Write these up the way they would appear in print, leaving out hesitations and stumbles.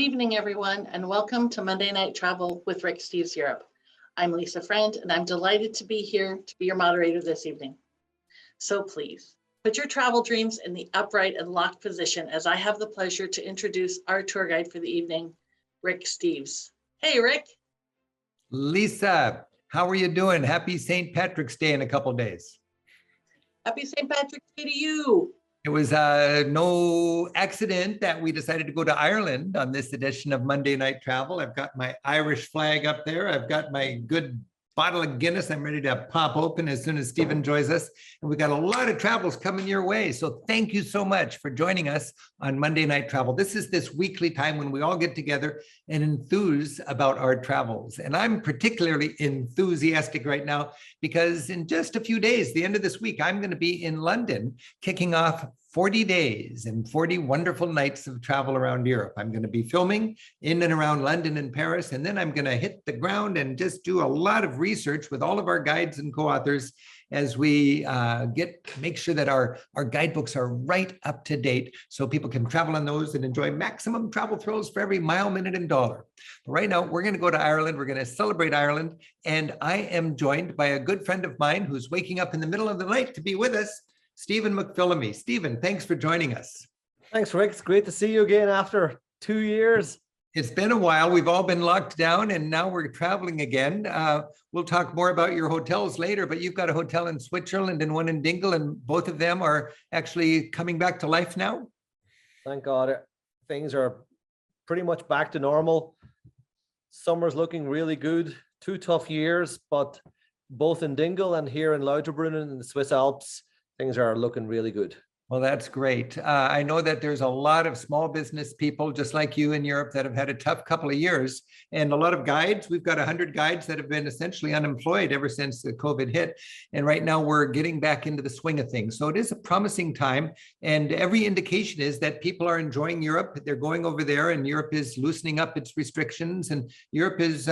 evening, everyone, and welcome to Monday Night Travel with Rick Steves Europe. I'm Lisa Friend, and I'm delighted to be here to be your moderator this evening. So please, put your travel dreams in the upright and locked position as I have the pleasure to introduce our tour guide for the evening, Rick Steves. Hey, Rick. Lisa, how are you doing? Happy St. Patrick's Day in a couple of days. Happy St. Patrick's Day to you. It was no accident that we decided to go to Ireland on this edition of Monday Night Travel. I've got my Irish flag up there. I've got my good bottle of Guinness I'm ready to pop open as soon as Stephen joins us. And we got a lot of travels coming your way. So thank you so much for joining us on Monday Night Travel. This is this weekly time when we all get together and enthuse about our travels. And I'm particularly enthusiastic right now because in just a few days, the end of this week, I'm going to be in London kicking off 40 days and 40 wonderful nights of travel around Europe. I'm going to be filming in and around London and Paris, and then I'm going to hit the ground and just do a lot of research with all of our guides and co-authors as we make sure that our guidebooks are right up to date so people can travel on those and enjoy maximum travel thrills for every mile, minute, and dollar. But right now, we're going to go to Ireland. We're going to celebrate Ireland, and I am joined by a good friend of mine who's waking up in the middle of the night to be with us, Stephen McPhilemy. Stephen, thanks for joining us. Thanks, Rick. It's great to see you again after 2 years. It's been a while. We've all been locked down and now we're traveling again. We'll talk more about your hotels later, but you've got a hotel in Switzerland and one in Dingle, and both of them are actually coming back to life now. Thank God. Things are pretty much back to normal. Summer's looking really good. 2 tough years, but both in Dingle and here in Lauterbrunnen in the Swiss Alps, things are looking really good. Well, that's great. I know that there's a lot of small business people just like you in Europe that have had a tough couple of years, and a lot of guides. We've got 100 guides that have been essentially unemployed ever since the COVID hit. And right now we're getting back into the swing of things. So it is a promising time. And every indication is that people are enjoying Europe. They're going over there, and Europe is loosening up its restrictions. And Europe is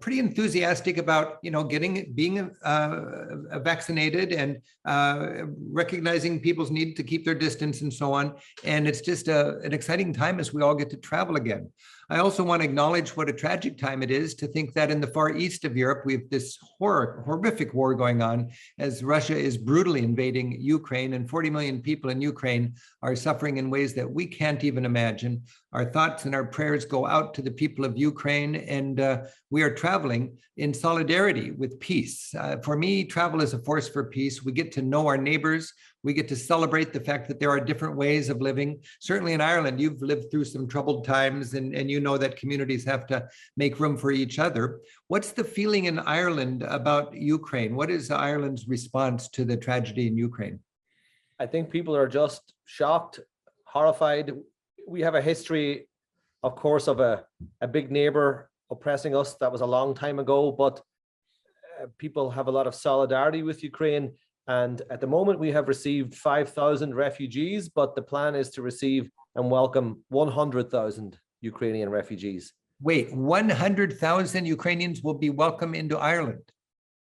pretty enthusiastic about, being vaccinated and recognizing people's need to keep their distance and so on. And it's just an exciting time as we all get to travel again. I also want to acknowledge what a tragic time it is to think that in the far east of Europe, we have this horrific war going on as Russia is brutally invading Ukraine, and 40 million people in Ukraine are suffering in ways that we can't even imagine. Our thoughts and our prayers go out to the people of Ukraine, and we are traveling in solidarity with peace. For me, travel is a force for peace. We get to know our neighbors. We get to celebrate the fact that there are different ways of living. Certainly in Ireland, you've lived through some troubled times, and you know that communities have to make room for each other. What's the feeling in Ireland about Ukraine? What is Ireland's response to the tragedy in Ukraine? I think people are just shocked, horrified. We have a history, of course, of a big neighbor oppressing us. That was a long time ago, but people have a lot of solidarity with Ukraine. And at the moment, we have received 5,000 refugees, but the plan is to receive and welcome 100,000 Ukrainian refugees. Wait, 100,000 Ukrainians will be welcome into Ireland?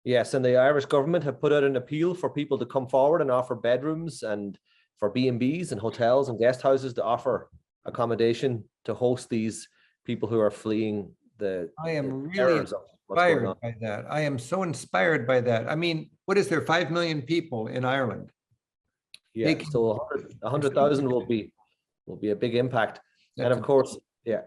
Yes, and the Irish government have put out an appeal for people to come forward and offer bedrooms, and for B&Bs and hotels and guest houses to offer accommodation to host these people who are fleeing the I am really inspired by that. I am so inspired by that. I mean, what is there, 5 million people in Ireland? Yeah, so 100,000 will be a big impact. And of course, yeah.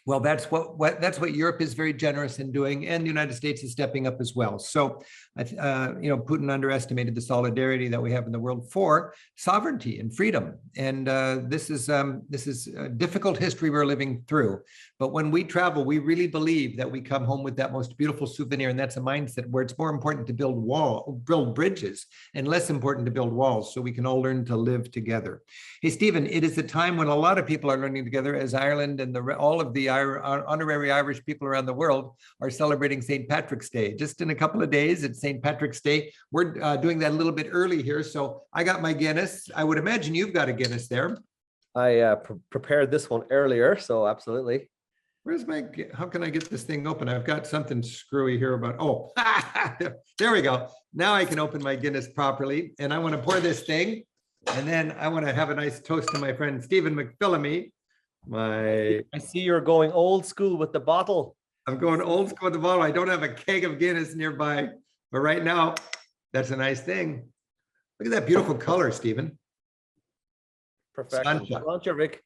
Well, that's what Europe is very generous in doing, and the United States is stepping up as well. So, Putin underestimated the solidarity that we have in the world for sovereignty and freedom. And this is a difficult history we're living through. But when we travel, we really believe that we come home with that most beautiful souvenir, and that's a mindset where it's more important to build bridges and less important to build walls, so we can all learn to live together. Hey, Stephen, it is a time when a lot of people are learning together, as Ireland and all of the honorary Irish people around the world are celebrating St. Patrick's Day. Just in a couple of days, it's St. Patrick's Day. We're doing that a little bit early here. So I got my Guinness. I would imagine you've got a Guinness there. I prepared this one earlier, so absolutely. How can I get this thing open? I've got something screwy here about, there we go. Now I can open my Guinness properly. And I want to pour this thing. And then I want to have a nice toast to my friend, Stephen McPhilemy. I see you're going old school with the bottle. I'm going old school with the bottle. I don't have a keg of Guinness nearby, but right now, that's a nice thing. Look at that beautiful color, Stephen. Perfection. Sláinte. Sláinte, Rick.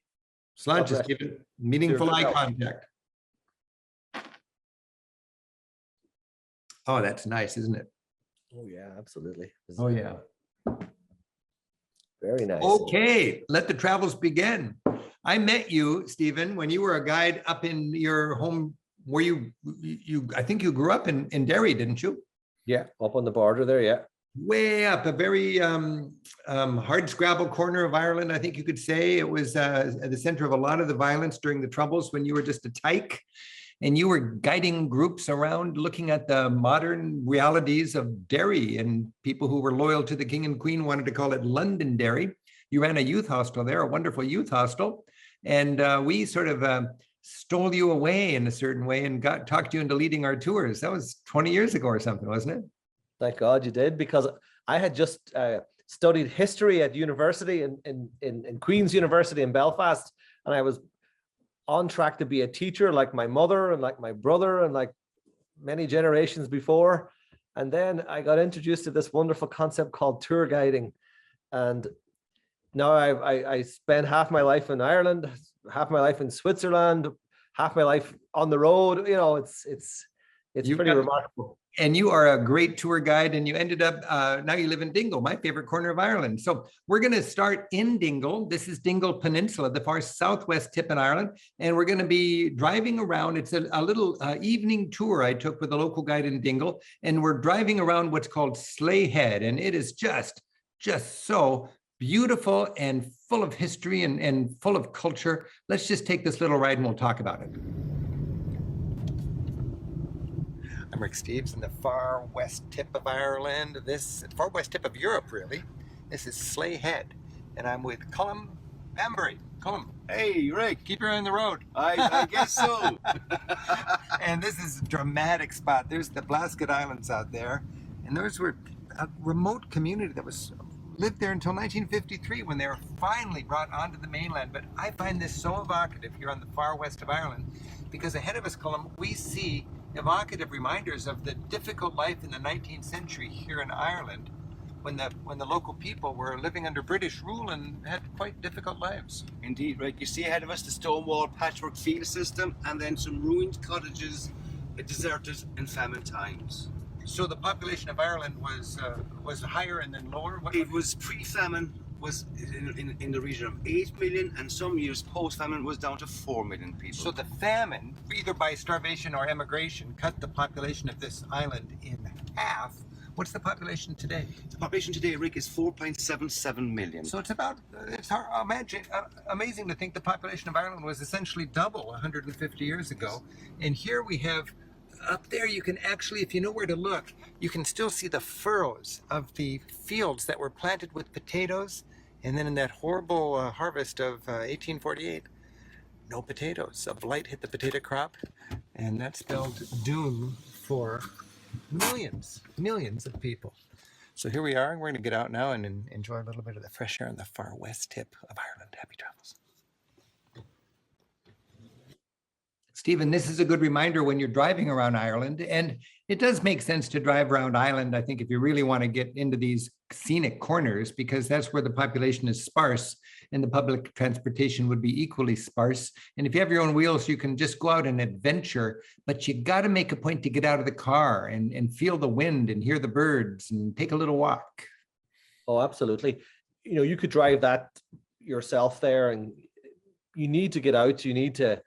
Sláinte, Okay. Stephen. Meaningful Cheers. eye contact. Oh, that's nice, isn't it? Oh yeah, absolutely. Oh, yeah. Very nice. Okay, let the travels begin. I met you, Stephen, when you were a guide up in your home where you I think you grew up in Derry, didn't you? Yeah, up on the border there, yeah. Way up, a very hard scrabble corner of Ireland, I think you could say. It was at the center of a lot of the violence during the Troubles when you were just a tyke. And you were guiding groups around looking at the modern realities of Derry, and people who were loyal to the king and queen wanted to call it Londonderry. You ran a youth hostel there, a wonderful youth hostel. And we sort of stole you away in a certain way and talked you into leading our tours. That was 20 years ago or something, wasn't it? Thank God you did, because I had just studied history at university in Queen's University in Belfast, and I was on track to be a teacher like my mother and like my brother and like many generations before. And then I got introduced to this wonderful concept called tour guiding. And now I spend half my life in Ireland, half my life in Switzerland, half my life on the road. You know, it's pretty remarkable. And you are a great tour guide, and you ended up, now you live in Dingle, my favorite corner of Ireland. So we're going to start in Dingle. This is Dingle Peninsula, the far southwest tip in Ireland. And we're going to be driving around. It's a little evening tour I took with a local guide in Dingle. And we're driving around what's called Sleigh Head. And it is just so beautiful and full of history and full of culture. Let's just take this little ride and we'll talk about it. I'm Rick Steves in the far west tip of Ireland, far west tip of Europe, really. This is Sleigh Head, and I'm with Colm Bambury. Colm. Hey, Rick. Keep your eye on the road. I guess so. And this is a dramatic spot. There's the Blasket Islands out there, and those were a remote community that lived there until 1953 when they were finally brought onto the mainland. But I find this so evocative here on the far west of Ireland, because ahead of us, Colm, we see evocative reminders of the difficult life in the 19th century here in Ireland, when the local people were living under British rule and had quite difficult lives. Indeed, Rick. You see ahead of us the stone wall patchwork field system, and then some ruined cottages, deserted in famine times. So the population of Ireland was higher and then lower? It was pre-famine, was in the region of 8 million, and some years post-famine was down to 4 million people. So the famine, either by starvation or emigration, cut the population of this island in half. What's the population today? The population today, Rick, is 4.77 million. So it's hard, amazing to think the population of Ireland was essentially double 150 years ago. And here we have, up there you can actually, if you know where to look, you can still see the furrows of the fields that were planted with potatoes. And then in that horrible harvest of 1848, no potatoes. A blight hit the potato crop, and that spelled doom for millions of people. So here we are. We're going to get out now and enjoy a little bit of the fresh air on the far west tip of Ireland. Happy travels. Stephen, this is a good reminder when you're driving around Ireland, and it does make sense to drive around Ireland, I think, if you really want to get into these scenic corners, because that's where the population is sparse and the public transportation would be equally sparse. And if you have your own wheels, you can just go out and adventure, but you got to make a point to get out of the car and feel the wind and hear the birds and take a little walk. Oh, absolutely. You know, you could drive that yourself there, and you need to get out. You need to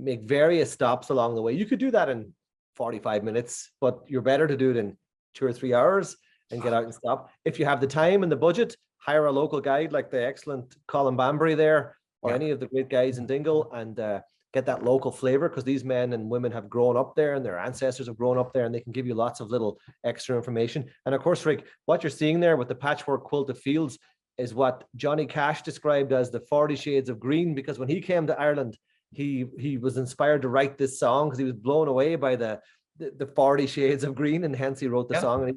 make various stops along the way. You could do that in 45 minutes, but you're better to do it in 2 or 3 hours and get out and stop. If you have the time and the budget, hire a local guide like the excellent Colm Bambury there, or any of the great guys in Dingle, and get that local flavor, because these men and women have grown up there and their ancestors have grown up there, and they can give you lots of little extra information. And of course, Rick, what you're seeing there with the patchwork quilted fields is what Johnny Cash described as the 40 shades of green, because when he came to Ireland, he was inspired to write this song because he was blown away by the the 40 shades of green, and hence he wrote the song, and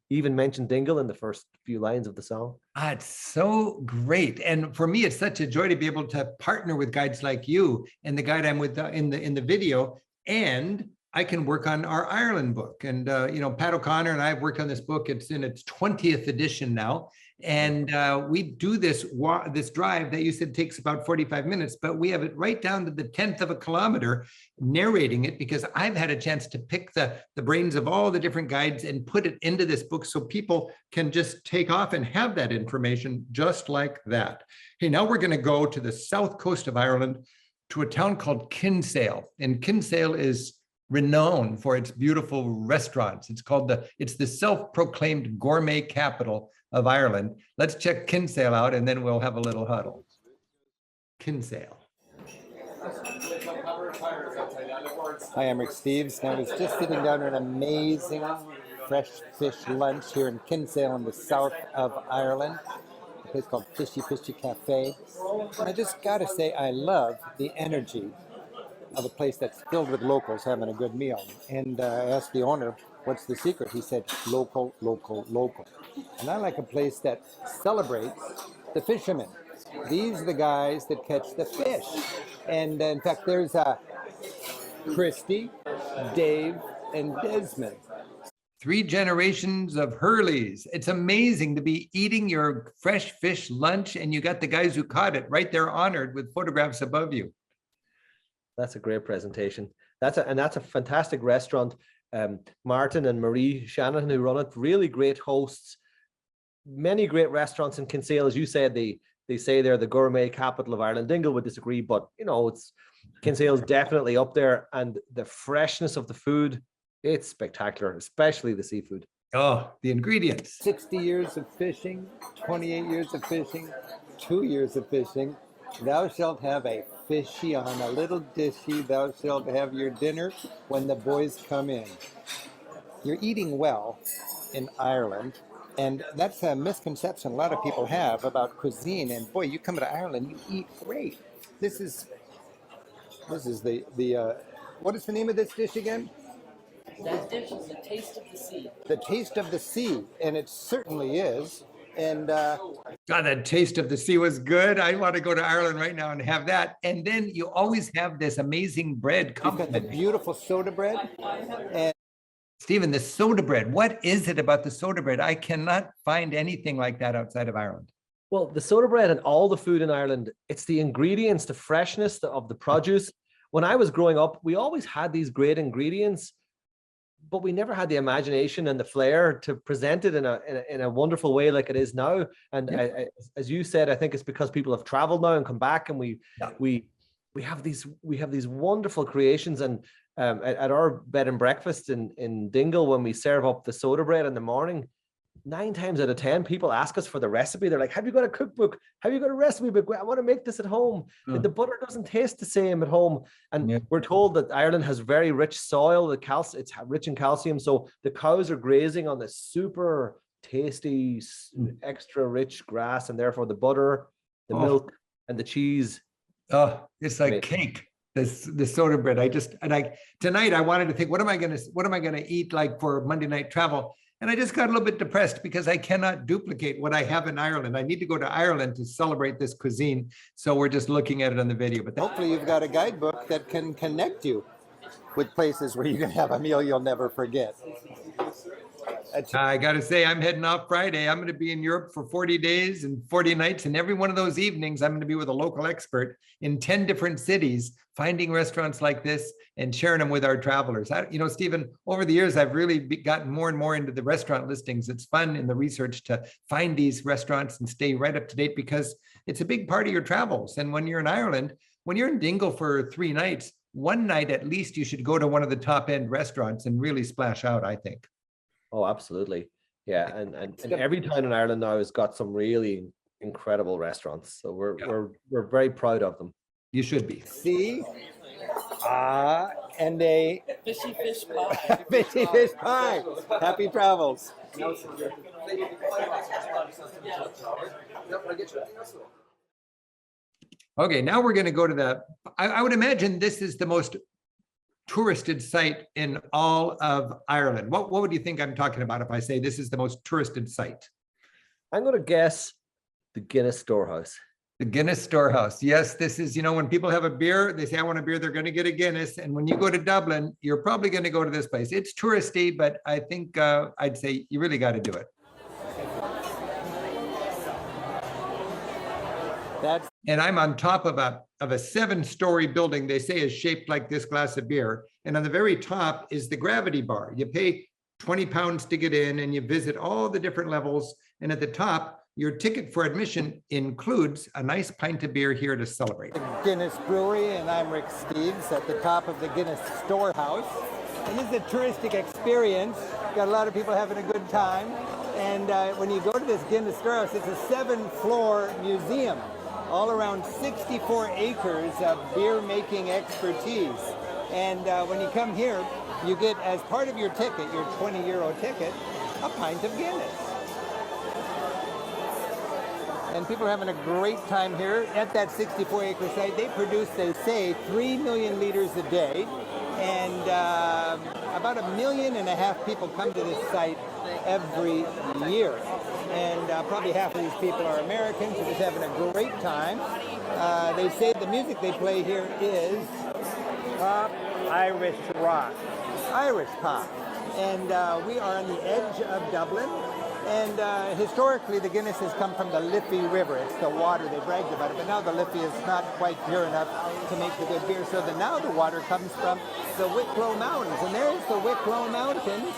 even mentioned Dingle in the first few lines of the song. It's so great. And for me, it's such a joy to be able to partner with guides like you and the guide I'm with in the video. And I can work on our Ireland book. And, Pat O'Connor and I have worked on this book. It's in its 20th edition now. And we do this drive that you said takes about 45 minutes, but we have it right down to the 10th of a kilometer narrating it, because I've had a chance to pick the brains of all the different guides and put it into this book so people can just take off and have that information just like that. Hey, now we're going to go to the south coast of Ireland to a town called Kinsale. And Kinsale is renowned for its beautiful restaurants. It's the self-proclaimed gourmet capital of Ireland. Let's check Kinsale out, and then we'll have a little huddle. Kinsale. Hi, I'm Rick Steves, and I was just sitting down at an amazing fresh fish lunch here in Kinsale in the south of Ireland, a place called Fishy Cafe. And I just got to say, I love the energy of a place that's filled with locals having a good meal. And I asked the owner, what's the secret? He said, local, local, local. And I like a place that celebrates the fishermen. These are the guys that catch the fish. And in fact, there's Christy, Dave, and Desmond. 3 generations of Hurleys. It's amazing to be eating your fresh fish lunch, and you got the guys who caught it right there honored with photographs above you. That's a great presentation. That's a fantastic restaurant. Martin and Marie Shanahan, who run it, really great hosts. Many great restaurants in Kinsale. As you said, they say they're the gourmet capital of Ireland. Dingle would disagree, but Kinsale's definitely up there, and the freshness of the food, it's spectacular, especially the seafood. Oh, the ingredients. 60 years of fishing, 28 years of fishing, 2 years of fishing. Thou shalt have a fishy on a little dishy. Thou shalt have your dinner when the boys come in. You're eating well in Ireland, and that's a misconception a lot of people have about cuisine. And boy, you come to Ireland, you eat great. This is the what is the name of this dish again? That dish is the taste of the sea. The taste of the sea, and it certainly is. And God, that taste of the sea was good. I want to go to Ireland right now and have that. And then you always have this amazing bread. You've got the beautiful soda bread. And Stephen, the soda bread, what is it about the soda bread? I cannot find anything like that outside of Ireland. Well, the soda bread and all the food in Ireland, it's the ingredients, the freshness of the produce. When I was growing up, we always had these great ingredients, but we never had the imagination and the flair to present it in a wonderful way like it is now. And as you said, I think it's because people have traveled now and come back, and we have these wonderful creations. And at our bed and breakfast in Dingle, when we serve up the soda bread in the morning, 9 times out of 10 people ask us for the recipe. They're like, have you got a cookbook? Have you got a recipe book? I want to make this at home. The butter doesn't taste the same at home. And we're told that Ireland has very rich soil. It's rich in calcium. So the cows are grazing on this super tasty, extra rich grass, and therefore the butter, the milk, and the cheese. Oh, it's like cake. The soda bread. Tonight I wanted to think, what am I gonna eat like for Monday night travel? And I just got a little bit depressed because I cannot duplicate what I have in Ireland. I need to go to Ireland to celebrate this cuisine. So we're just looking at it on the video. But hopefully you've got a guidebook that can connect you with places where you can have a meal you'll never forget. I got to say, I'm heading off Friday. I'm going to be in Europe for 40 days and 40 nights. And every one of those evenings, I'm going to be with a local expert in 10 different cities, finding restaurants like this and sharing them with our travelers. Stephen, over the years, I've really gotten more and more into the restaurant listings. It's fun in the research to find these restaurants and stay right up to date, because it's a big part of your travels. And when you're in Ireland, when you're in Dingle for 3 nights, one night at least you should go to one of the top end restaurants and really splash out, I think. Oh, absolutely. Yeah. And every town in Ireland now has got some really incredible restaurants. So we're very proud of them. You should be. See? And a Fishy fish pie. fishy fish pie. Happy travels. Okay, now we're going to go to I would imagine this is the most touristed site in all of Ireland? What would you think I'm talking about if I say this is the most touristed site? I'm going to guess the Guinness Storehouse. The Guinness Storehouse. Yes, this is, when people have a beer, they say, I want a beer, they're going to get a Guinness. And when you go to Dublin, you're probably going to go to this place. It's touristy, but I think I'd say you really got to do it. And I'm on top of a 7-story building they say is shaped like this glass of beer. And on the very top is the gravity bar. You pay 20 pounds to get in and you visit all the different levels. And at the top, your ticket for admission includes a nice pint of beer here to celebrate. The Guinness Brewery, and I'm Rick Steves at the top of the Guinness Storehouse. And this is a touristic experience. Got a lot of people having a good time. And when you go to this Guinness Storehouse, it's a 7-floor museum, all around 64 acres of beer-making expertise. And when you come here, you get, as part of your ticket, your 20-euro ticket, a pint of Guinness. And people are having a great time here at that 64-acre site. They produce, they say, 3 million liters a day. And about 1.5 million people come to this site every year. And probably half of these people are Americans who are just having a great time. They say the music they play here is pop, Irish rock, Irish pop. And we are on the edge of Dublin. And historically, the Guinness has come from the Liffey River. It's the water, they bragged about it, but now the Liffey is not quite pure enough to make the good beer. So now the water comes from the Wicklow Mountains. And there's the Wicklow Mountains.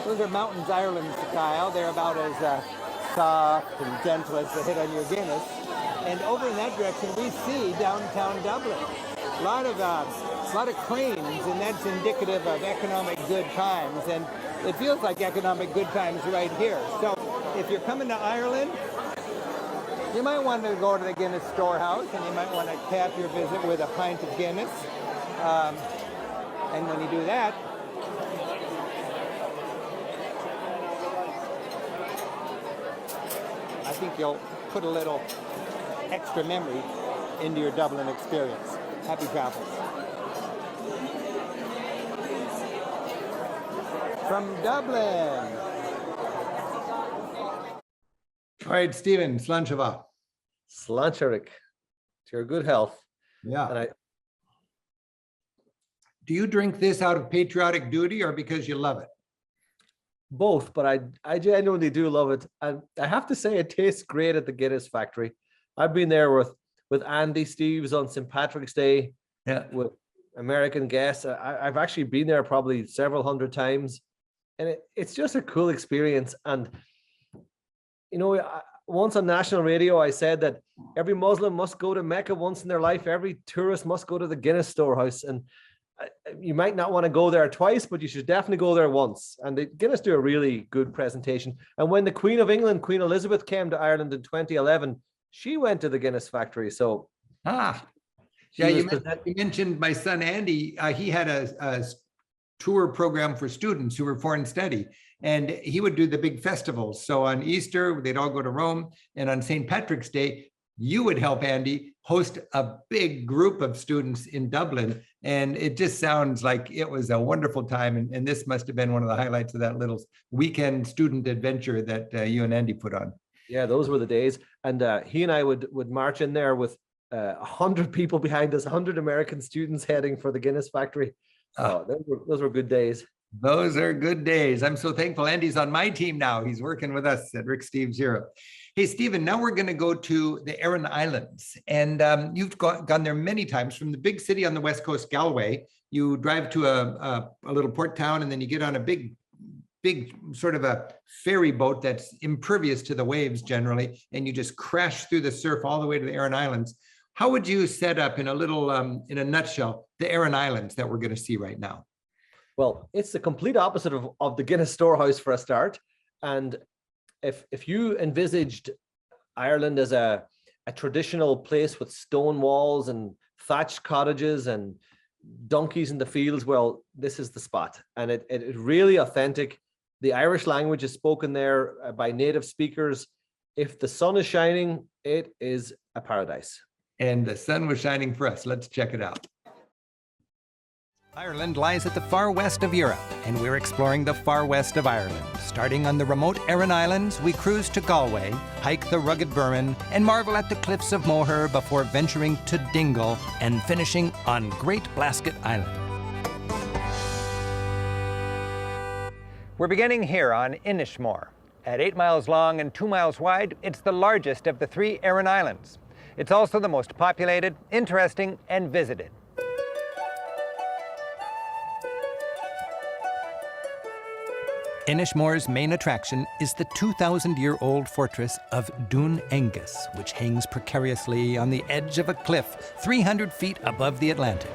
Those are mountains Ireland style. They're about as soft and gentle as the hit on your Guinness. And over in that direction, we see downtown Dublin. A lot of cranes, and that's indicative of economic good times. And it feels like economic good times right here. So if you're coming to Ireland, you might want to go to the Guinness Storehouse, and you might want to cap your visit with a pint of Guinness. And when you do that, I think you'll put a little extra memory into your Dublin experience. Happy travels. From Dublin. All right, Stephen, Slanchava. Slancharik, to your good health. Yeah. And do you drink this out of patriotic duty or because you love it? Both, but I genuinely do love it. And I have to say it tastes great at the Guinness factory. I've been there with Andy Steves on St. Patrick's Day, with American guests. I've actually been there probably several hundred times. And it's just a cool experience. And, once on national radio, I said that every Muslim must go to Mecca once in their life. Every tourist must go to the Guinness Storehouse. And you might not want to go there twice, but you should definitely go there once. And the Guinness do a really good presentation. And when the Queen of England, Queen Elizabeth, came to Ireland in 2011, she went to the Guinness factory. So, you mentioned my son, Andy. He had a tour program for students who were foreign study, and he would do the big festivals. So on Easter, they'd all go to Rome, and on St. Patrick's Day, you would help Andy host a big group of students in Dublin. And it just sounds like it was a wonderful time. And this must have been one of the highlights of that little weekend student adventure that you and Andy put on. Yeah, those were the days. And he and I would march in there with 100 people behind us, 100 American students heading for the Guinness factory. Those were good days. Those are good days. I'm so thankful Andy's on my team now. He's working with us at Rick Steves Europe. Hey, Stephen, now we're going to go to the Aran Islands. And you've gone there many times from the big city on the west coast, Galway. You drive to a little port town, and then you get on a big sort of a ferry boat that's impervious to the waves generally, and you just crash through the surf all the way to the Aran Islands. How would you set up in a nutshell, the Aran Islands that we're going to see right now? Well, it's the complete opposite of the Guinness Storehouse for a start. And if you envisaged Ireland as a traditional place with stone walls and thatched cottages and donkeys in the fields, well, this is the spot. And it really authentic. The Irish language is spoken there by native speakers. If the sun is shining, it is a paradise. And the sun was shining for us. Let's check it out. Ireland lies at the far west of Europe, and we're exploring the far west of Ireland. Starting on the remote Aran Islands, we cruise to Galway, hike the rugged Burren, and marvel at the cliffs of Moher before venturing to Dingle and finishing on Great Blasket Island. We're beginning here on Inishmore. At 8 miles long and 2 miles wide, it's the largest of the 3 Aran Islands. It's also the most populated, interesting, and visited. Inishmore's main attraction is the 2,000-year-old fortress of Dún Aengus, which hangs precariously on the edge of a cliff 300 feet above the Atlantic.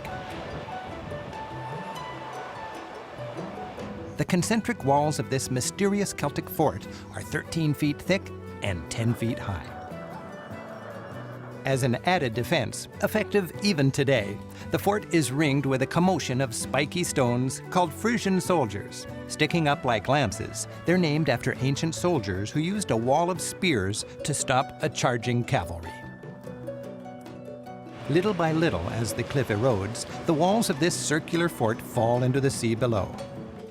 The concentric walls of this mysterious Celtic fort are 13 feet thick and 10 feet high. As an added defense, effective even today, the fort is ringed with a commotion of spiky stones called Frisian soldiers. Sticking up like lances, they're named after ancient soldiers who used a wall of spears to stop a charging cavalry. Little by little, as the cliff erodes, the walls of this circular fort fall into the sea below.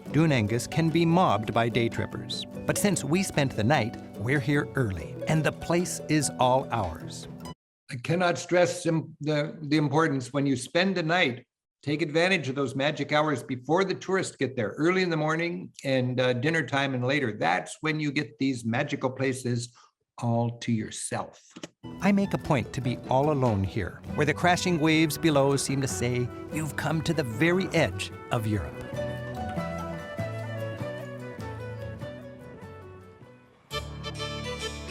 Dún Aengus can be mobbed by day trippers, but since we spent the night, we're here early, and the place is all ours. I cannot stress the importance when you spend the night, take advantage of those magic hours before the tourists get there, early in the morning and dinner time and later. That's when you get these magical places all to yourself. I make a point to be all alone here, where the crashing waves below seem to say, you've come to the very edge of Europe.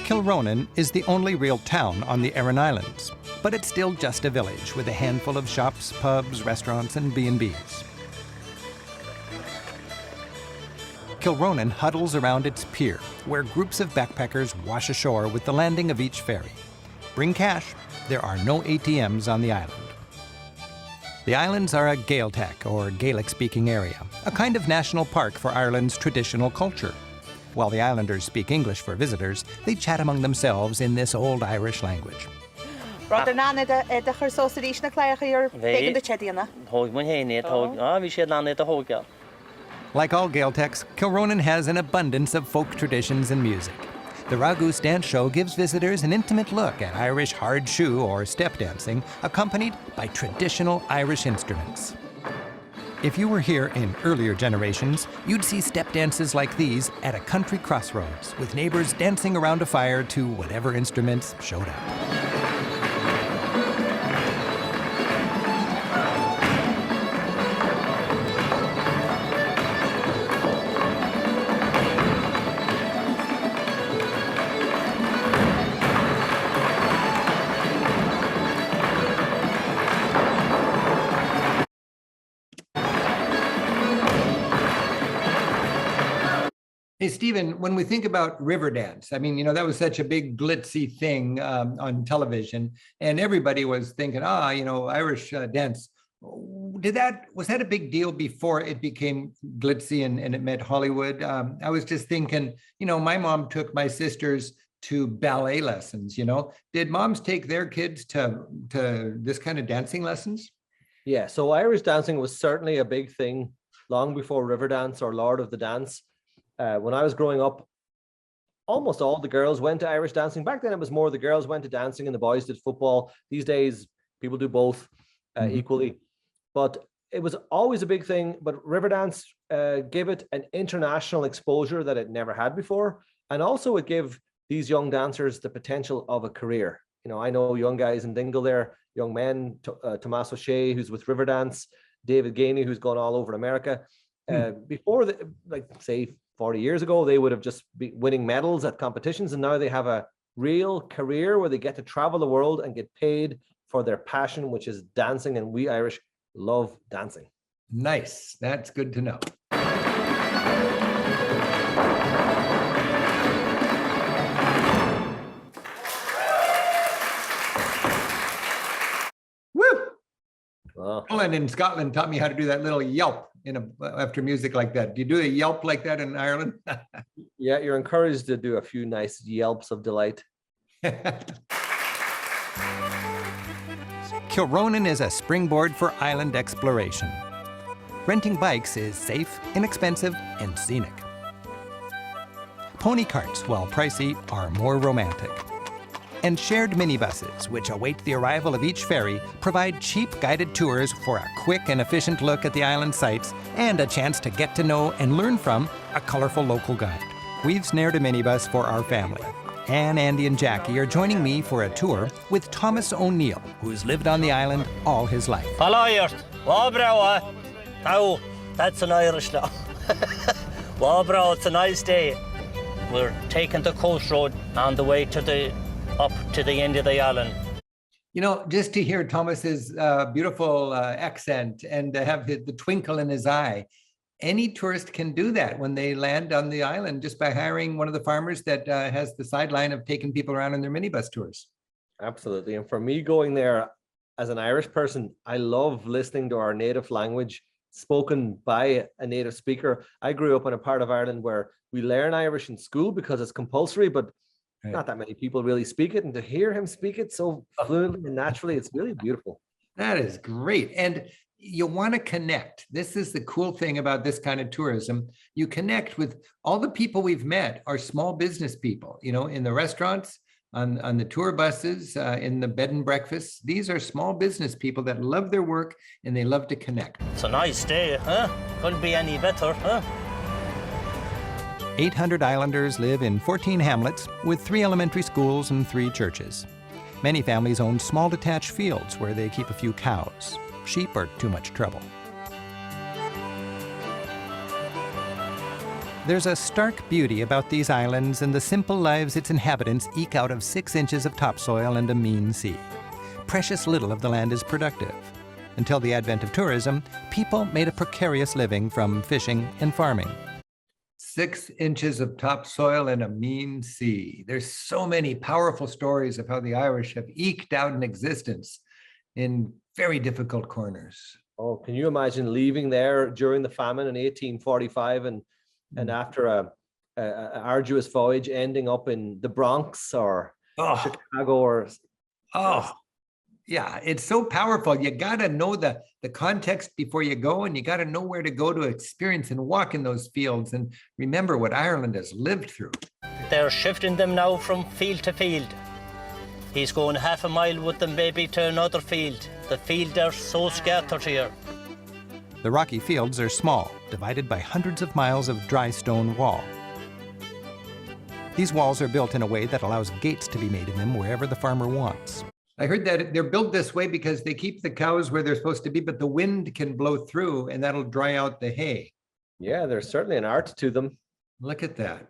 Kilronan is the only real town on the Aran Islands, but it's still just a village with a handful of shops, pubs, restaurants, and B&Bs. Kilronan huddles around its pier, where groups of backpackers wash ashore with the landing of each ferry. Bring cash. There are no ATMs on the island. The islands are a Gaeltacht, or Gaelic-speaking area, a kind of national park for Ireland's traditional culture. While the islanders speak English for visitors, they chat among themselves in this old Irish language. Like all Gaeltachts, Kilronan has an abundance of folk traditions and music. The Ragoose dance show gives visitors an intimate look at Irish hard shoe or step dancing, accompanied by traditional Irish instruments. If you were here in earlier generations, you'd see step dances like these at a country crossroads, with neighbors dancing around a fire to whatever instruments showed up. Hey, Stephen, when we think about river dance, I mean, you know, that was such a big glitzy thing on television, and everybody was thinking, Irish dance. Was that a big deal before it became glitzy and it met Hollywood? I was just thinking, my mom took my sisters to ballet lessons, Did moms take their kids to this kind of dancing lessons? Yeah, so Irish dancing was certainly a big thing long before Riverdance or Lord of the Dance. When I was growing up, almost all the girls went to Irish dancing. Back then, it was more the girls went to dancing and the boys did football. These days, people do both equally. But it was always a big thing. But Riverdance gave it an international exposure that it never had before. And also, it gave these young dancers the potential of a career. I know young guys in Dingle there, young men, Tomás O'Shea, who's with Riverdance, David Gainey, who's gone all over America. Before, say, 40 years ago, they would have just been winning medals at competitions, and now they have a real career where they get to travel the world and get paid for their passion, which is dancing, and we Irish love dancing. Nice. That's good to know. Woo! Colin in Scotland taught me how to do that little yelp after music like that. Do you do a yelp like that in Ireland? Yeah, you're encouraged to do a few nice yelps of delight. Kilronan is a springboard for island exploration. renting bikes is safe, inexpensive, and scenic. Pony carts, while pricey, are more romantic. And shared minibuses, which await the arrival of each ferry, provide cheap guided tours for a quick and efficient look at the island sights and a chance to get to know and learn from a colorful local guide. We've snared a minibus for our family. Anne, Andy, and Jackie are joining me for a tour with Thomas O'Neill, who's lived on the island all his life. Hello, that's an Irish now. Wabra, it's a nice day. We're taking the coast road on the way up to the end of the island. You know, just to hear Thomas's beautiful accent and to have the twinkle in his eye, any tourist can do that when they land on the island just by hiring one of the farmers that has the sideline of taking people around on their minibus tours. Absolutely. And for me going there as an Irish person, I love listening to our native language spoken by a native speaker. I grew up in a part of Ireland where we learn Irish in school because it's compulsory, but not that many people really speak it. And to hear him speak it so fluently and naturally, it's really beautiful. That is great. And you want to connect. This is the cool thing about this kind of tourism. You connect with all the people we've met are small business people, you know, in the restaurants, on the tour buses, in the bed and breakfasts. These are small business people that love their work and they love to connect. It's a nice day, huh? Couldn't be any better, huh? 800 islanders live in 14 hamlets with 3 elementary schools and 3 churches. Many families own small detached fields where they keep a few cows. Sheep are too much trouble. There's a stark beauty about these islands and the simple lives its inhabitants eke out of 6 inches of topsoil and a mean sea. Precious little of the land is productive. Until the advent of tourism, people made a precarious living from fishing and farming. 6 inches of topsoil and a mean sea. There's so many powerful stories of how the Irish have eked out an existence in very difficult corners. Oh, can you imagine leaving there during the famine in 1845 and after a arduous voyage ending up in the Bronx or Chicago or... Yeah, it's so powerful. You got to know the context before you go, and you got to know where to go to experience and walk in those fields and remember what Ireland has lived through. They're shifting them now from field to field. He's going half a mile with them maybe to another field. The field are so scattered here. The rocky fields are small, divided by hundreds of miles of dry stone wall. These walls are built in a way that allows gates to be made in them wherever the farmer wants. I heard that they're built this way because they keep the cows where they're supposed to be, but the wind can blow through and that'll dry out the hay. Yeah, there's certainly an art to them. Look at that.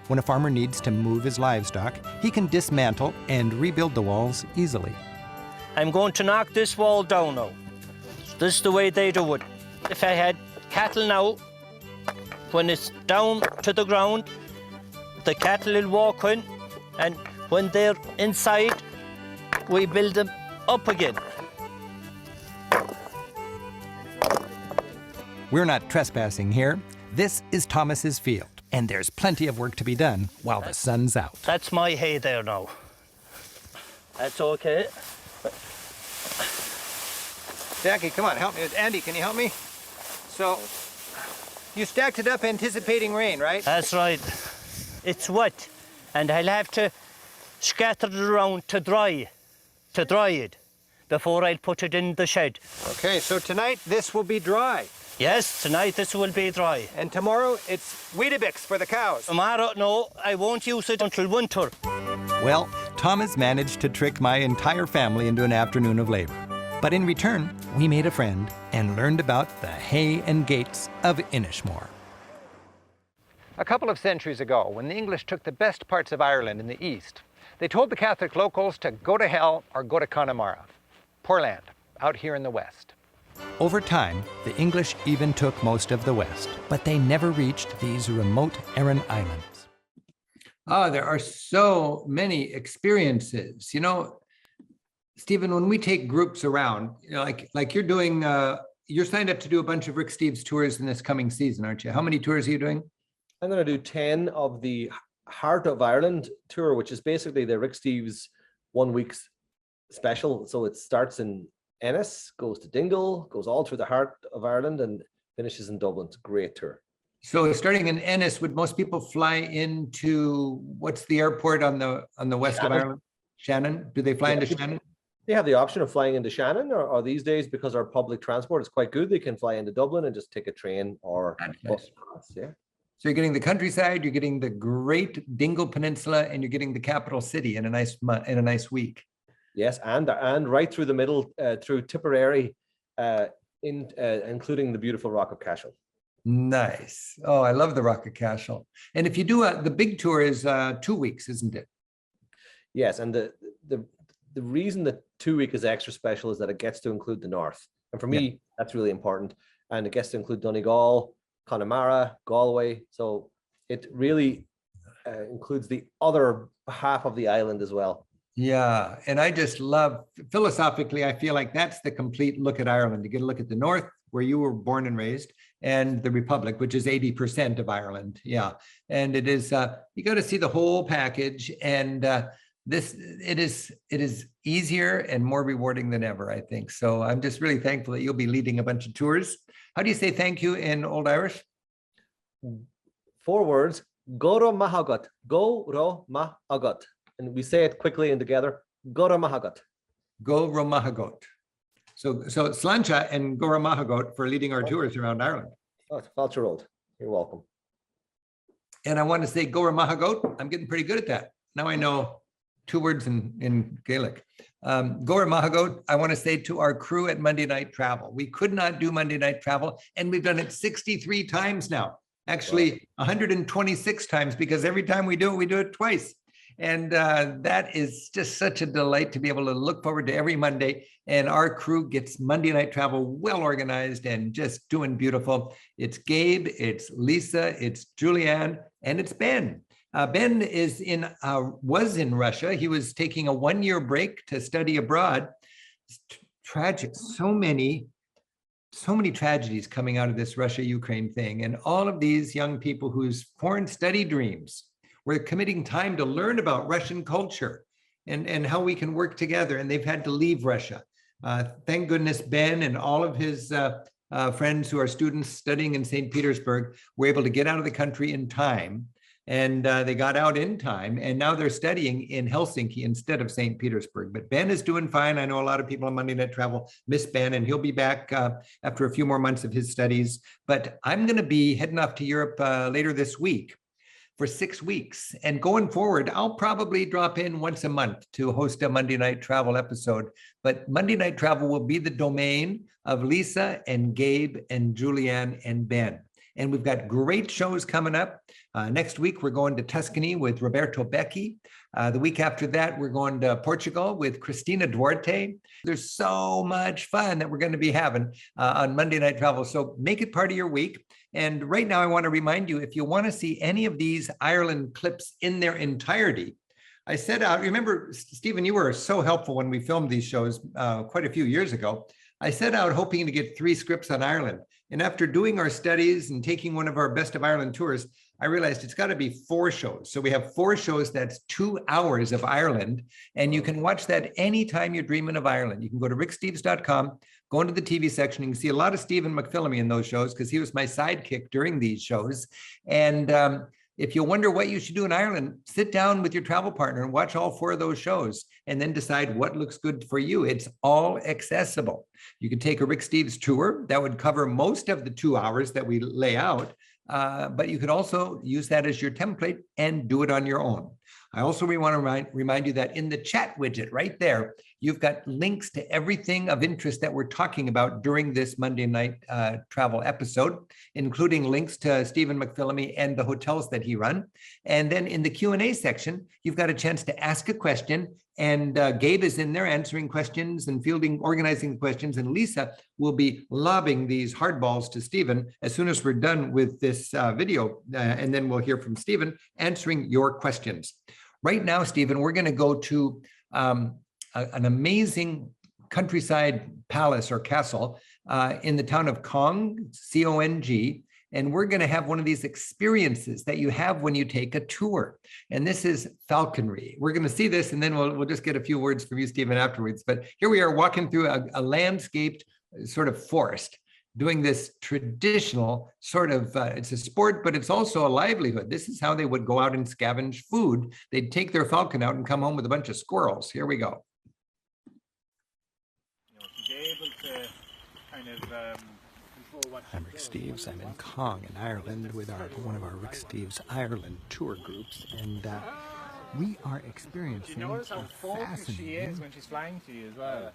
When a farmer needs to move his livestock, he can dismantle and rebuild the walls easily. I'm going to knock this wall down now. This is the way they do it. If I had cattle now, when it's down to the ground, the cattle will walk in, and when they're inside, we build them up again. We're not trespassing here. This is Thomas's field, and there's plenty of work to be done while the sun's out. That's my hay there now. That's okay. Jackie, come on, help me. Andy, can you help me? So, you stacked it up anticipating rain, right? That's right. It's wet, and I'll have to scatter it around to dry it before I'll put it in the shed. Okay, so tonight this will be dry. Yes, tonight this will be dry. And tomorrow it's Weetabix for the cows. Tomorrow, no, I won't use it until winter. Well, Thomas managed to trick my entire family into an afternoon of labor. But in return, we made a friend and learned about the hay and gates of Inishmore. A couple of centuries ago, when the English took the best parts of Ireland in the east, they told the Catholic locals to go to hell or go to Connemara. Poor land, out here in the west. Over time, the English even took most of the west, but they never reached these remote Aran Islands. There are so many experiences. You know, Stephen, when we take groups around, you know, like you're doing, you're signed up to do a bunch of Rick Steves tours in this coming season, aren't you? How many tours are you doing? I'm going to do 10 of the Heart of Ireland tour, which is basically the Rick Steves 1 week special. So it starts in Ennis, goes to Dingle, goes all through the heart of Ireland and finishes in Dublin. It's a great tour. So starting in Ennis, would most people fly into, what's the airport on the west of Ireland? Shannon? Do they fly into Shannon? They have the option of flying into Shannon, or these days, because our public transport is quite good, they can fly into Dublin and just take a train or bus. Yeah. So you're getting the countryside, you're getting the great Dingle Peninsula, and you're getting the capital city in a nice week. Yes, and right through the middle, through Tipperary, including the beautiful Rock of Cashel. Nice. Oh, I love the Rock of Cashel. And if you do the big tour is 2 weeks, isn't it? Yes, and the reason that 2 week is extra special is that it gets to include the north. And for me, that's really important. And it gets to include Donegal, Connemara, Galway. So it really includes the other half of the island as well. Yeah. And I just love, philosophically, I feel like that's the complete look at Ireland. You get a look at the north, where you were born and raised, and the Republic, which is 80% of Ireland. Yeah. And it is, you got to see the whole package. And it is easier and more rewarding than ever, I think. So I'm just really thankful that you'll be leading a bunch of tours. How do you say thank you in Old Irish? 4 words, Goro Mahagot, Goro Mahagot. And we say it quickly and together, Goro Mahagot. Goro Mahagot. So Slancha and Goro Mahagot for leading our tours around Ireland. Oh, it's Falcher Road. You're welcome. And I want to say Goro Mahagot. I'm getting pretty good at that. Now I know 2 words in Gaelic. Gora Mahagot, I want to say to our crew at Monday Night Travel, we could not do Monday Night Travel, and we've done it 63 times now. Actually, 126 times, because every time we do it twice. And that is just such a delight to be able to look forward to every Monday. And our crew gets Monday Night Travel well organized and just doing beautiful. It's Gabe, it's Lisa, it's Julianne, and it's Ben. Ben was in Russia. He was taking a 1-year break to study abroad. It's tragic. So many tragedies coming out of this Russia-Ukraine thing. And all of these young people whose foreign study dreams were committing time to learn about Russian culture and how we can work together. And they've had to leave Russia. Thank goodness Ben and all of his friends who are students studying in St. Petersburg were able to get out of the country in time. And they got out in time, and now they're studying in Helsinki instead of St. Petersburg. But Ben is doing fine. I know a lot of people on Monday Night Travel miss Ben, and he'll be back after a few more months of his studies. But I'm going to be heading off to Europe later this week for 6 weeks. And going forward, I'll probably drop in once a month to host a Monday Night Travel episode. But Monday Night Travel will be the domain of Lisa and Gabe and Julianne and Ben. And we've got great shows coming up. Next week, we're going to Tuscany with Roberto Becchi. The week after that, we're going to Portugal with Cristina Duarte. There's so much fun that we're going to be having on Monday Night Travel. So make it part of your week. And right now, I want to remind you, if you want to see any of these Ireland clips in their entirety, I set out, remember, Stephen, you were so helpful when we filmed these shows quite a few years ago. I set out hoping to get 3 scripts on Ireland. And after doing our studies and taking one of our Best of Ireland tours, I realized it's got to be 4 shows. So we have 4 shows, that's 2 hours of Ireland. And you can watch that anytime you're dreaming of Ireland. You can go to ricksteves.com, go into the TV section. You can see a lot of Stephen McPhilemy in those shows because he was my sidekick during these shows. And if you wonder what you should do in Ireland, sit down with your travel partner and watch all 4 of those shows and then decide what looks good for you. It's all accessible. You can take a Rick Steves tour that would cover most of the 2 hours that we lay out, but you could also use that as your template and do it on your own. I also want to remind you that in the chat widget right there, you've got links to everything of interest that we're talking about during this Monday Night Travel episode, including links to Stephen McPhilemy and the hotels that he run. And then in the Q&A section, you've got a chance to ask a question, and Gabe is in there answering questions and organizing the questions, and Lisa will be lobbing these hardballs to Stephen as soon as we're done with this video, and then we'll hear from Stephen answering your questions. Right now, Stephen, we're going to go to an amazing countryside palace or castle in the town of Cong, C-O-N-G, And we're going to have one of these experiences that you have when you take a tour. And this is Falconry. We're going to see this, and then we'll just get a few words from you, Stephen, afterwards. But here we are walking through a landscaped sort of forest, doing this traditional sort of, it's a sport, but it's also a livelihood. This is how they would go out and scavenge food. They'd take their falcon out and come home with a bunch of squirrels. Here we go. I'm Rick Steves. I'm in Cong in Ireland with one of our Rick Steves Ireland tour groups, and we are experiencing You notice how a focused she fascinating is when she's flying to you as well.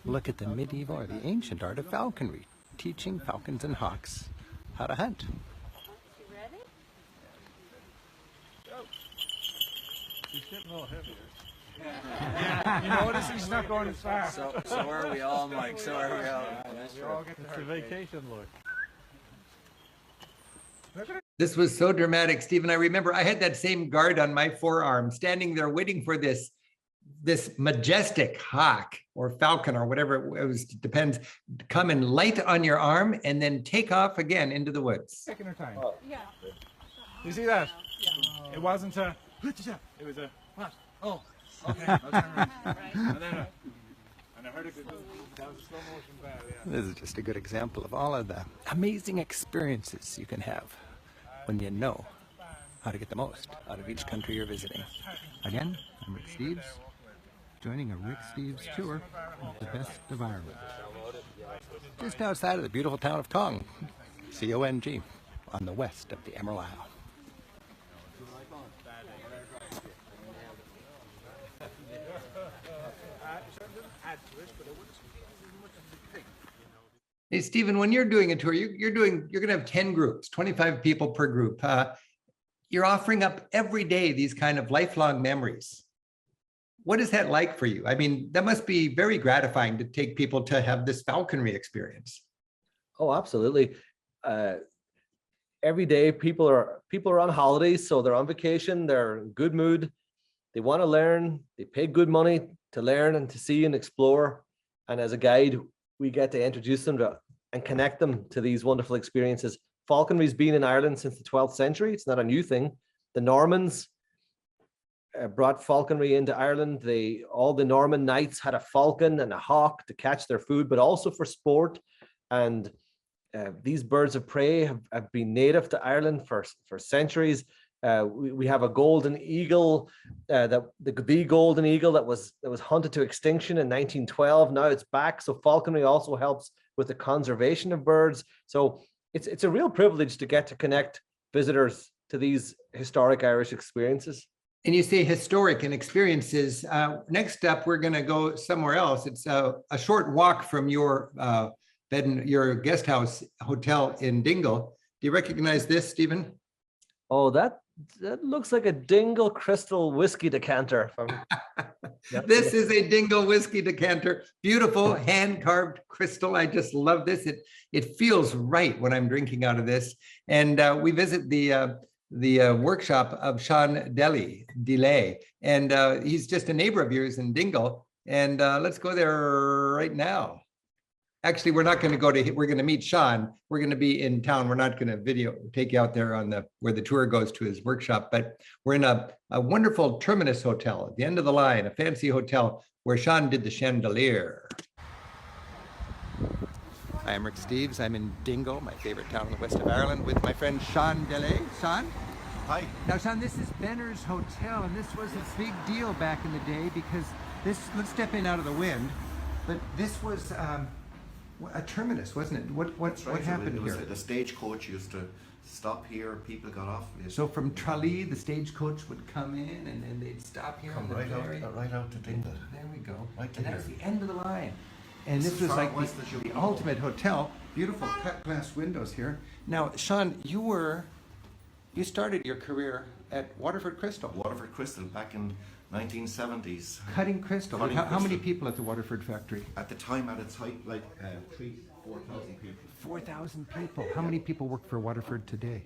look at the medieval or the ancient art of falconry, teaching falcons and hawks how to hunt. You ready? She's getting a little heavier. Yeah, you notice he's not going as fast. So are we all, Mike. So are we all. We all get the vacation look. This was so dramatic, Stephen. I remember I had that same guard on my forearm, standing there waiting for this majestic hawk or falcon or whatever it was, depends, come and light on your arm and then take off again into the woods. Taking her time. Yeah. You see that? It wasn't a. It was a. What? Oh. Okay. I'll turn around. And then and I heard it go. That was a slow motion bad. Yeah. This is just a good example of all of the amazing experiences you can have when you know how to get the most out of each country you're visiting. Again, I'm Rick Steves, joining a Rick Steves tour of the best of Ireland. Just outside of the beautiful town of Cong, C-O-N-G, on the west of the Emerald Isle. Hey, Stephen, when you're doing a tour, you're going to have 10 groups, 25 people per group. You're offering up every day these kind of lifelong memories. What is that like for you? I mean, that must be very gratifying to take people to have this falconry experience. Oh, absolutely. Every day people are on holidays, so they're on vacation, they're in good mood, they want to learn, they pay good money to learn and to see and explore. And as a guide, we get to introduce them to and connect them to these wonderful experiences. Falconry's been in Ireland since the 12th century. It's not a new thing. The Normans brought falconry into Ireland. All the Norman knights had a falcon and a hawk to catch their food, but also for sport. And these birds of prey have been native to Ireland for centuries. We have a golden eagle, the golden eagle that was hunted to extinction in 1912. Now it's back. So falconry also helps with the conservation of birds. So it's a real privilege to get to connect visitors to these historic Irish experiences. And you say historic and experiences. Next up, we're going to go somewhere else. It's a short walk from your your guest house hotel in Dingle. Do you recognize this, Stephen? Oh, that looks like a Dingle Crystal whiskey decanter. This is a Dingle whiskey decanter. Beautiful hand-carved crystal. I just love this. It feels right when I'm drinking out of this. And we visit the workshop of Sean Delay, and he's just a neighbor of yours in Dingle. And let's go there right now. Actually, we're not going to we're going to meet Sean. We're going to be in town. We're not going to take you out there on where the tour goes to his workshop, but we're in a wonderful Terminus hotel at the end of the line, a fancy hotel where Sean did the chandelier. Hi, I'm Rick Steves. I'm in Dingle, my favorite town in the west of Ireland, with my friend Sean Delay. Sean? Hi. Now, Sean, this is Benner's Hotel, and this was a big deal back in the day because let's step in out of the wind, but this was a terminus, wasn't it? What happened here? The stagecoach used to stop here. People got off. So from Tralee, the stagecoach would come in, and then they'd stop here. Come right out to Dingle. There we go. Right to and here. that's the end of the line. And this was like the ultimate hotel. Beautiful cut glass windows here. Now, Sean, you started your career at Waterford Crystal. Waterford Crystal back in 1970s. Cutting crystal. How many people at the Waterford factory? At the time, at its height, like 4,000 people. 4,000 people. How many people work for Waterford today?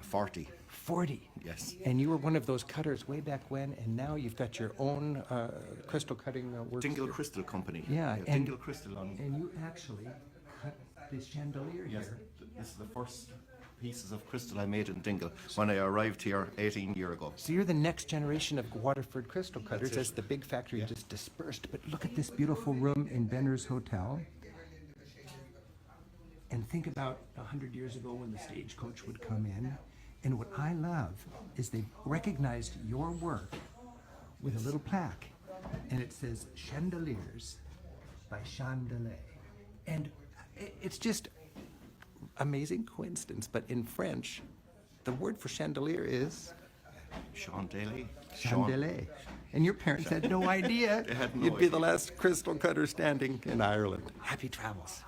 40. 40. Yes. And you were one of those cutters way back when, and now you've got your own crystal cutting works. Dingle Crystal Company. Yeah. Dingle Crystal on. And you actually cut this chandelier Yes, here. this is the first pieces of crystal I made in Dingle when I arrived here 18 years ago. So you're the next generation of Waterford crystal cutters That's it. as the big factory just dispersed. But look at this beautiful room in Benner's Hotel. And think about 100 years ago when the stagecoach would come in. And what I love is they've recognized your work with a little plaque. And it says Chandeliers by Chandelier. And it's just amazing coincidence, but in French, the word for chandelier is Chandelier. chandelier. And your parents had no idea They had no you'd be the idea. last crystal cutter standing in Ireland. Happy travels.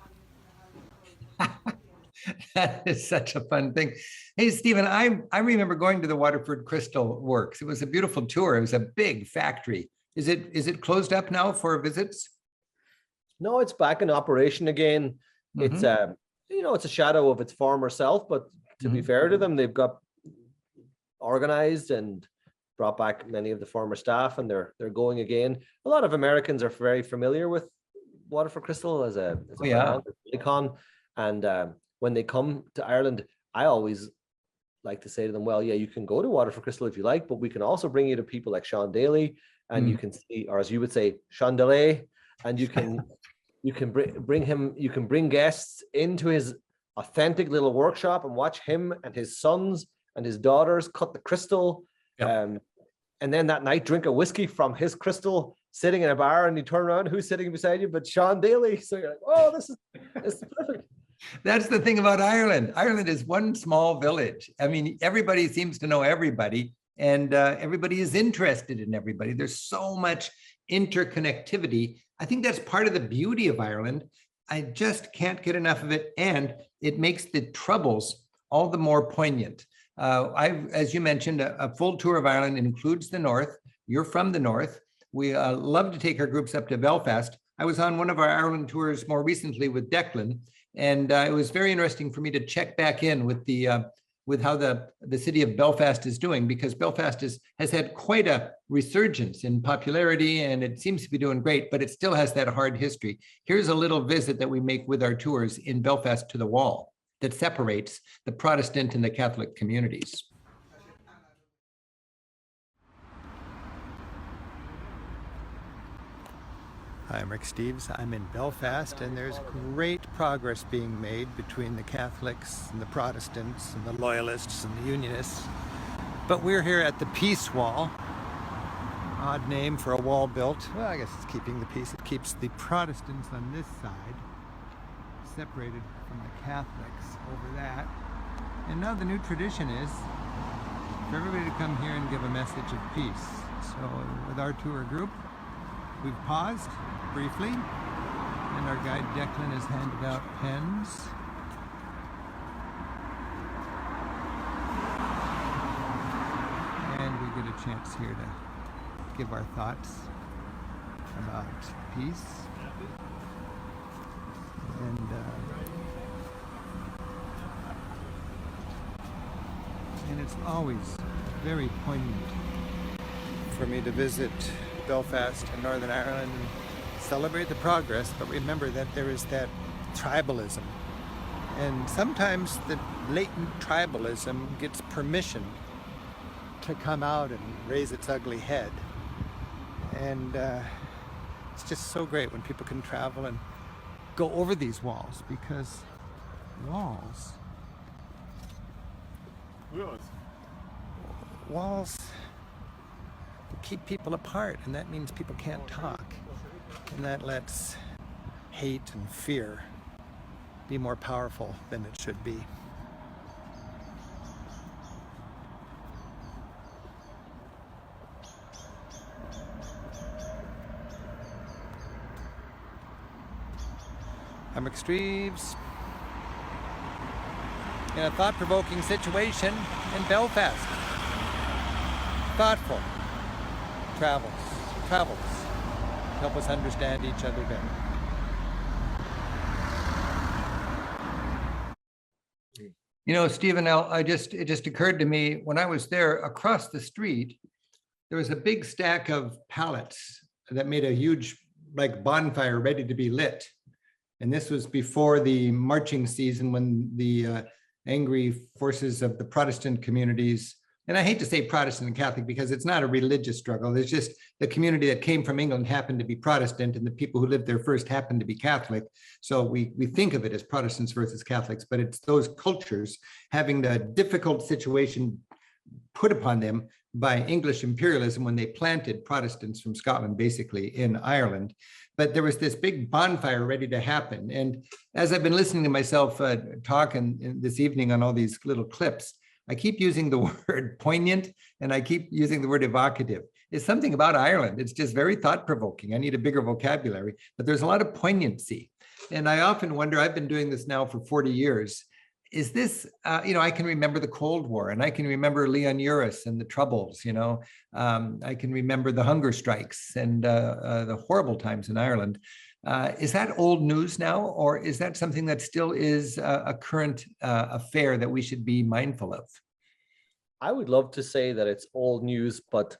That is such a fun thing. Hey, Stephen, I remember going to the Waterford Crystal Works. It was a beautiful tour. It was a big factory. Is it closed up now for visits? No, it's back in operation again. It's it's a shadow of its former self, but to be fair to them, they've got organized and brought back many of the former staff, and they're going again. A lot of Americans are very familiar with Waterford Crystal as a brand, icon, and when they come to Ireland, I always like to say to them, well, yeah, you can go to Waterford Crystal if you like, but we can also bring you to people like Sean Daly, and you can see, or as you would say, Chandelier, and you can bring guests into his authentic little workshop and watch him and his sons and his daughters cut the crystal. And then that night drink a whiskey from his crystal sitting in a bar, and you turn around, who's sitting beside you but Sean Daly? So you're like, oh, this is perfect. That's the thing about Ireland. Ireland is one small village. I mean, everybody seems to know everybody, and everybody is interested in everybody. There's so much interconnectivity. I think that's part of the beauty of Ireland. I just can't get enough of it, and it makes the troubles all the more poignant. As you mentioned, a full tour of Ireland includes the north. You're from the north. We love to take our groups up to Belfast. I was on one of our Ireland tours more recently with Declan, and it was very interesting for me to check back in with how the city of Belfast is doing, because Belfast has had quite a resurgence in popularity, and it seems to be doing great, but it still has that hard history. Here's a little visit that we make with our tours in Belfast to the Wall that separates the Protestant and the Catholic communities. Hi, I'm Rick Steves. I'm in Belfast, and there's great progress being made between the Catholics and the Protestants and the Loyalists and the Unionists. But we're here at the Peace Wall. Odd name for a wall built. Well, I guess it's keeping the peace. It keeps the Protestants on this side separated from the Catholics over that. And now the new tradition is for everybody to come here and give a message of peace. So with our tour group, we've paused briefly, and our guide Declan has handed out pens. And we get a chance here to give our thoughts about peace. And it's always very poignant for me to visit Belfast and Northern Ireland and celebrate the progress, but remember that there is that tribalism. And sometimes the latent tribalism gets permission to come out and raise its ugly head. And it's just so great when people can travel and go over these walls, because walls keep people apart, and that means people can't talk, and that lets hate and fear be more powerful than it should be. I'm Rick Steves in a thought-provoking situation in Belfast. Thoughtful travels help us understand each other better. You know, Stephen, it just occurred to me when I was there across the street, there was a big stack of pallets that made a huge bonfire ready to be lit. And this was before the marching season when the angry forces of the Protestant communities, and I hate to say Protestant and Catholic because it's not a religious struggle. It's just the community that came from England happened to be Protestant and the people who lived there first happened to be Catholic. So we think of it as Protestants versus Catholics, but it's those cultures having the difficult situation put upon them by English imperialism when they planted Protestants from Scotland, basically in Ireland. But there was this big bonfire ready to happen. And as I've been listening to myself talk this evening on all these little clips, I keep using the word poignant and I keep using the word evocative. It's something about Ireland. It's just very thought-provoking. I need a bigger vocabulary, but there's a lot of poignancy. And I often wonder, I've been doing this now for 40 years, is this, I can remember the Cold War and I can remember Leon Uris and the Troubles, I can remember the hunger strikes and the horrible times in Ireland. Is that old news now, or is that something that still is a current affair that we should be mindful of? I would love to say that it's old news, but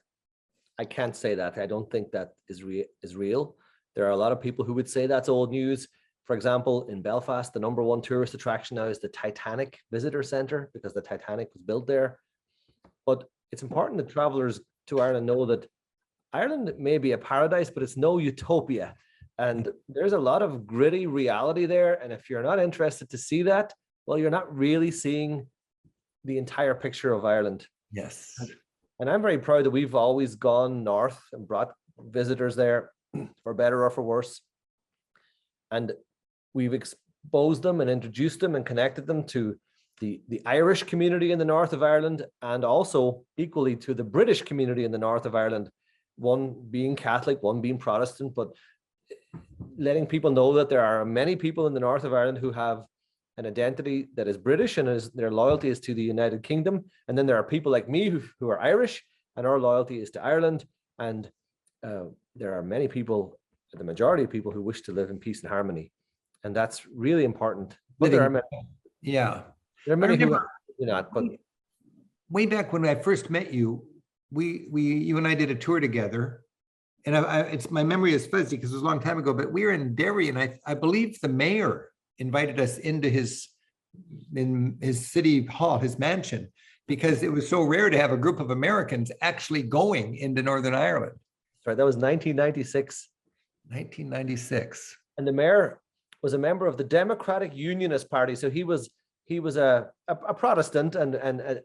I can't say that. I don't think that is real. There are a lot of people who would say that's old news. For example, in Belfast, the #1 tourist attraction now is the Titanic Visitor Centre because the Titanic was built there. But it's important that travelers to Ireland know that Ireland may be a paradise, but it's no utopia. And there's a lot of gritty reality there. And if you're not interested to see that, well, you're not really seeing the entire picture of Ireland. Yes. And I'm very proud that we've always gone north and brought visitors there for better or for worse. And we've exposed them and introduced them and connected them to the Irish community in the north of Ireland and also equally to the British community in the north of Ireland, one being Catholic, one being Protestant, but letting people know that there are many people in the north of Ireland who have an identity that is British and their loyalty is to the United Kingdom. And then there are people like me who are Irish and our loyalty is to Ireland. And there are many people, the majority of people who wish to live in peace and harmony. And that's really important. But there are many. Yeah. There are many who do not. But way back when I first met you, you and I did a tour together. And it's my memory is fuzzy because it was a long time ago, but we were in Derry and I believe the mayor invited us into his city hall, his mansion, because it was so rare to have a group of Americans actually going into Northern Ireland. Right, that was 1996. 1996. And the mayor was a member of the Democratic Unionist Party. So he was a Protestant and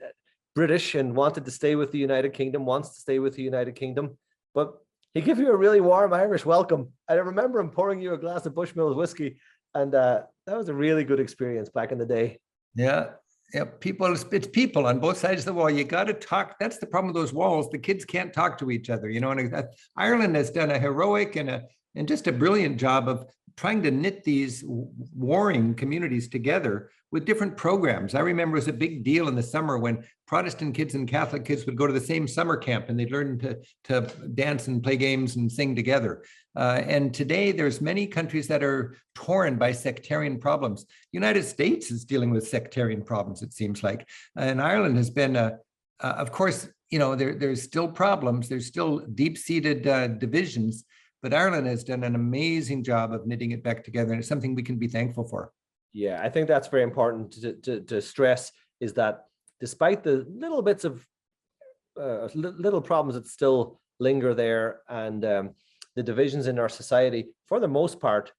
British and wanted to stay with the United Kingdom, wants to stay with the United Kingdom. But he gave you a really warm Irish welcome. I remember him pouring you a glass of Bushmills whiskey. And that was a really good experience back in the day. Yeah. Yeah, it's people on both sides of the wall. You got to talk. That's the problem with those walls. The kids can't talk to each other, and Ireland has done a heroic and just a brilliant job of trying to knit these warring communities together with different programs. I remember it was a big deal in the summer when Protestant kids and Catholic kids would go to the same summer camp and they'd learn to dance and play games and sing together. And today there's many countries that are torn by sectarian problems. United States is dealing with sectarian problems, it seems like. And Ireland has been, of course, there's still problems. There's still deep-seated divisions, but Ireland has done an amazing job of knitting it back together. And it's something we can be thankful for. Yeah, I think that's very important to stress is that despite the little bits of little problems that still linger there and the divisions in our society, for the most part,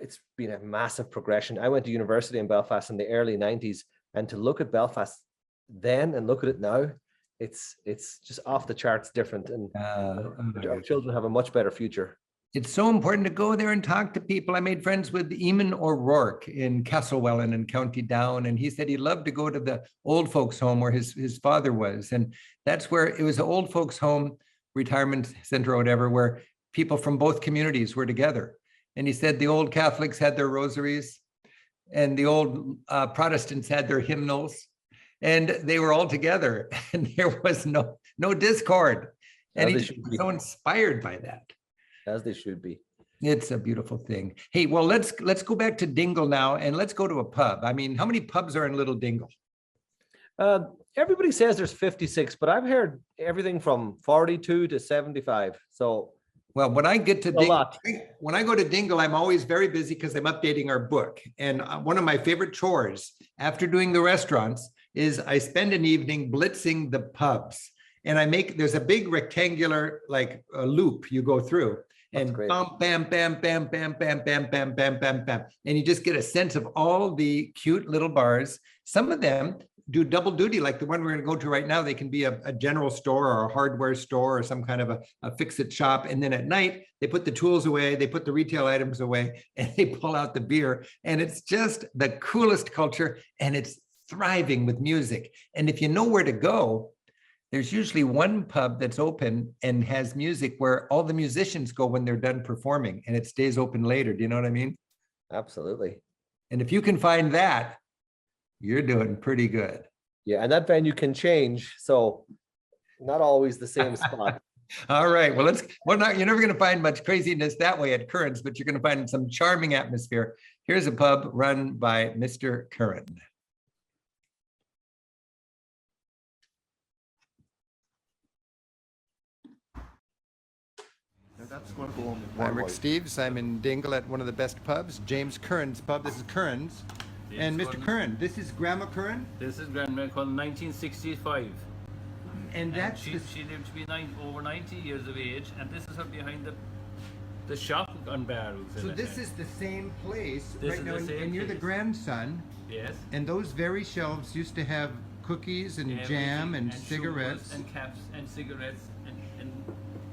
it's been a massive progression. I went to university in Belfast in the early 90s, and to look at Belfast then and look at it now, it's just off the charts different. And our children have a much better future. It's so important to go there and talk to people. I made friends with Eamon O'Rourke in Castlewellan in County Down, and he said he loved to go to the old folks home where his father was. And that's where it was an old folks home, retirement center or whatever, where people from both communities were together. And he said the old Catholics had their rosaries and the old Protestants had their hymnals, and they were all together and there was no discord. And he was so inspired by that. As they should be. It's a beautiful thing. Hey, well, let's go back to Dingle now and let's go to a pub. I mean, how many pubs are in Little Dingle? Everybody says there's 56, but I've heard everything from 42 to 75. So Well, when I get to A Dingle, lot. when I go to Dingle, I'm always very busy because I'm updating our book. And one of my favorite chores after doing the restaurants is I spend an evening blitzing the pubs. And there's a big rectangular like a loop you go through. And bam, bam, bam, bam, bam, bam, bam, bam, bam, bam, bam. And you just get a sense of all the cute little bars. Some of them do double duty, like the one we're going to go to right now. They can be a general store or a hardware store or some kind of a fix-it shop. And then at night, they put the tools away, they put the retail items away, and they pull out the beer. And it's just the coolest culture, and it's thriving with music. And if you know where to go, there's usually one pub that's open and has music where all the musicians go when they're done performing, and it stays open later. Do you know what I mean? Absolutely. And if you can find that, you're doing pretty good. Yeah, and that venue can change, so not always the same spot. All right. Well, you're never going to find much craziness that way at Curran's, but you're going to find some charming atmosphere. Here's a pub run by Mr. Curran. I'm Rick Steves. I'm in Dingle at one of the best pubs, James Curran's pub. This is Curran's. And Mr. Curran, this is Grandma Curran? This is Grandma Curran, 1965. And that's she lived to be over 90 years of age, and this is her behind the shop on bar. So this is the same place This right is now, the same and you're the place. grandson. Yes. And those very shelves used to have cookies and jam and cigarettes. sugars and caps and cigarettes and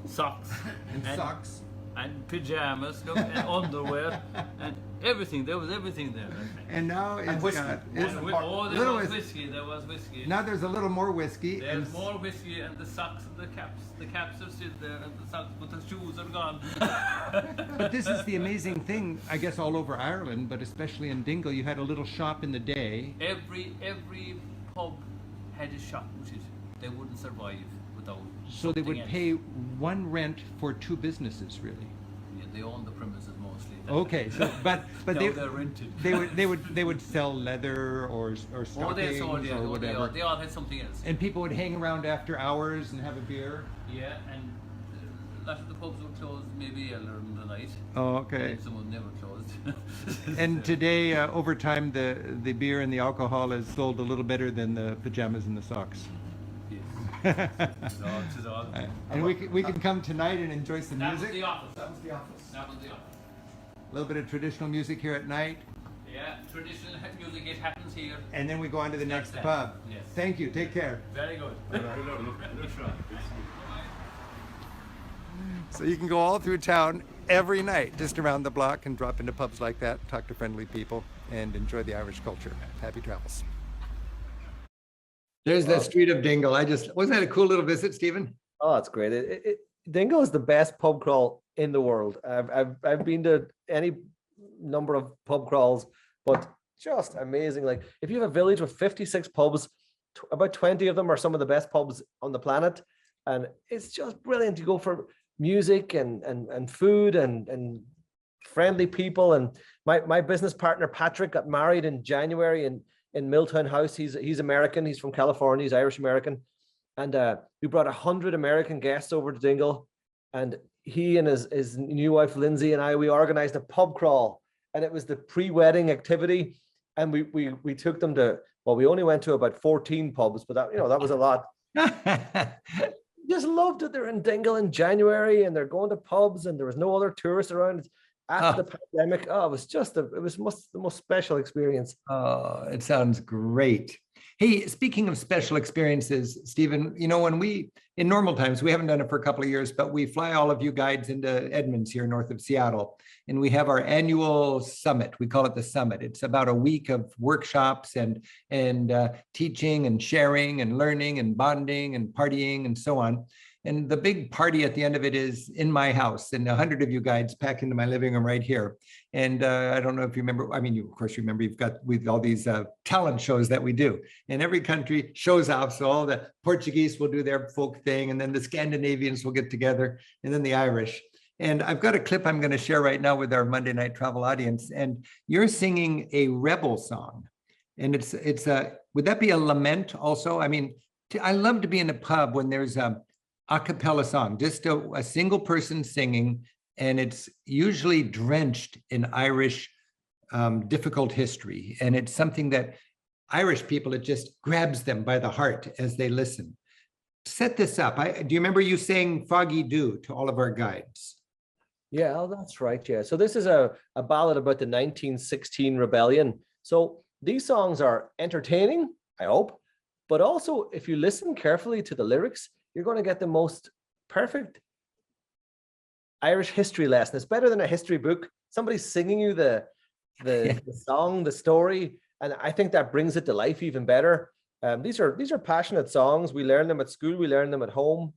socks. And socks. And pajamas, look, and underwear, and everything. There was everything there. And now it's got There was whiskey. There was whiskey. Now there's a little more whiskey. There's more whiskey, and the socks and the caps. The caps are still there, and the socks, but the shoes are gone. But this is the amazing thing, I guess, all over Ireland, but especially in Dingle, you had a little shop in the day. Every pub had a shop with it. They wouldn't survive without. So they would something pay else. one rent for two businesses, really. Yeah, they own the premises mostly. Okay, so but Now they they're rented. they would sell leather or stockings They sold, yeah, or whatever. They all had something else. And people would hang around after hours and have a beer. Yeah, and a lot of the pubs were closed maybe earlier in the night. Oh, okay. And some were never closed. And today, over time, the beer and the alcohol is sold a little better than the pajamas and the socks. Yes. It's all. And we can come tonight and enjoy some That was music. the office. That was the office. That was the office. A little bit of traditional music here at night. Yeah, traditional music, it happens here. And then we go on to the next that. pub. Yes. Thank you. Take care. Very good. So you can go all through town every night, just around the block, and drop into pubs like that, talk to friendly people, and enjoy the Irish culture. Happy travels. There's the street of Dingle. Wasn't that a cool little visit, Stephen? Oh, that's great. Dingle is the best pub crawl in the world. I've been to any number of pub crawls, but just amazing. Like if you have a village with 56 pubs, about 20 of them are some of the best pubs on the planet, and it's just brilliant. You go for music and food and friendly people. And my business partner Patrick got married in January in Milltown House. He's American. He's from California. He's Irish American. And we brought 100 American guests over to Dingle, and he and his new wife Lindsay and we organized a pub crawl, and it was the pre-wedding activity. And we took them to, well, we only went to about 14 pubs, but that was a lot. Just loved it. They're in Dingle in January, and they're going to pubs, and there was no other tourists around. After the pandemic, it was the most special experience. Oh, it sounds great. Hey, speaking of special experiences, Stephen, when in normal times, we haven't done it for a couple of years, but we fly all of you guides into Edmonds here north of Seattle, and we have our annual summit. We call it the summit. It's about a week of workshops and teaching and sharing and learning and bonding and partying and so on. And the big party at the end of it is in my house, and 100 of you guides pack into my living room right here. And I don't know if you remember, you of course remember, with all these talent shows that we do. And every country shows off. So all the Portuguese will do their folk thing, and then the Scandinavians will get together, and then the Irish. And I've got a clip I'm going to share right now with our Monday Night Travel audience. And you're singing a rebel song. And would that be a lament also? I love to be in a pub when there's a cappella song, just a single person singing, and it's usually drenched in Irish difficult history. And it's something that Irish people, it just grabs them by the heart as they listen. Set this up. Do you remember you saying Foggy Dew to all of our guides? Yeah, oh, that's right. Yeah. So this is a ballad about the 1916 rebellion. So these songs are entertaining, I hope, but also if you listen carefully to the lyrics, you're going to get the most perfect Irish history lesson. It's better than a history book. Somebody's singing you the song, the story, and I think that brings it to life even better. These are passionate songs. We learn them at school, we learn them at home,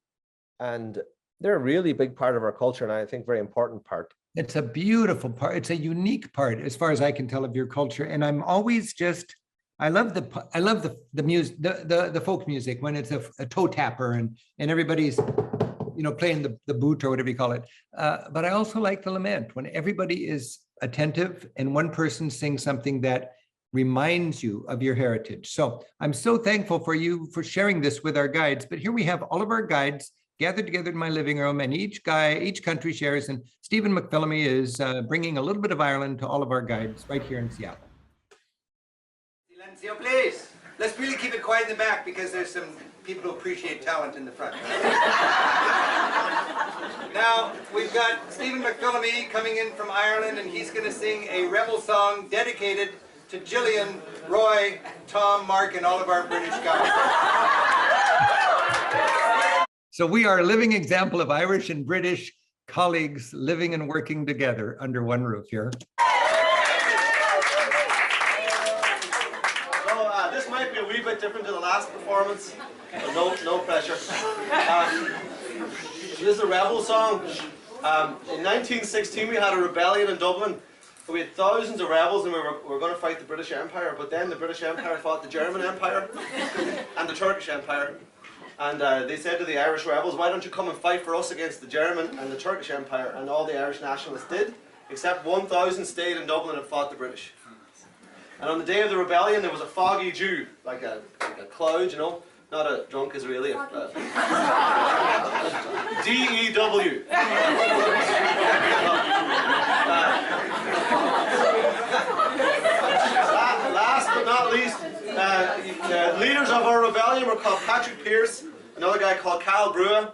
and they're a really big part of our culture, and I think very important part. It's a beautiful part. It's a unique part, as far as I can tell, of your culture. And I'm always I love the music, the folk music when it's a toe tapper and everybody's, playing the boot or whatever you call it. But I also like the lament when everybody is attentive and one person sings something that reminds you of your heritage. So I'm so thankful for you for sharing this with our guides. But here we have all of our guides gathered together in my living room, and each country shares. And Stephen McPhilemy is bringing a little bit of Ireland to all of our guides right here in Seattle. Silencio, please. Let's really keep it quiet in the back because there's some people who appreciate talent in the front. Now, we've got Stephen McPhilemy coming in from Ireland, and he's going to sing a rebel song dedicated to Gillian, Roy, Tom, Mark, and all of our British guys. So we are a living example of Irish and British colleagues living and working together under one roof here. So this might be a wee bit different to the last performance, but no pressure. This is a rebel song. In 1916 we had a rebellion in Dublin. We had thousands of rebels and we were going to fight the British Empire, but then the British Empire fought the German Empire and the Turkish Empire. And they said to the Irish rebels, why don't you come and fight for us against the German and the Turkish Empire? And all the Irish nationalists did, except 1,000 stayed in Dublin and fought the British. And on the day of the rebellion, there was a foggy dew, like a cloud, not a drunk Israeli. D-E-W. Last but not least, leaders of our rebellion were called Patrick Pearse, another guy called Cal Brua.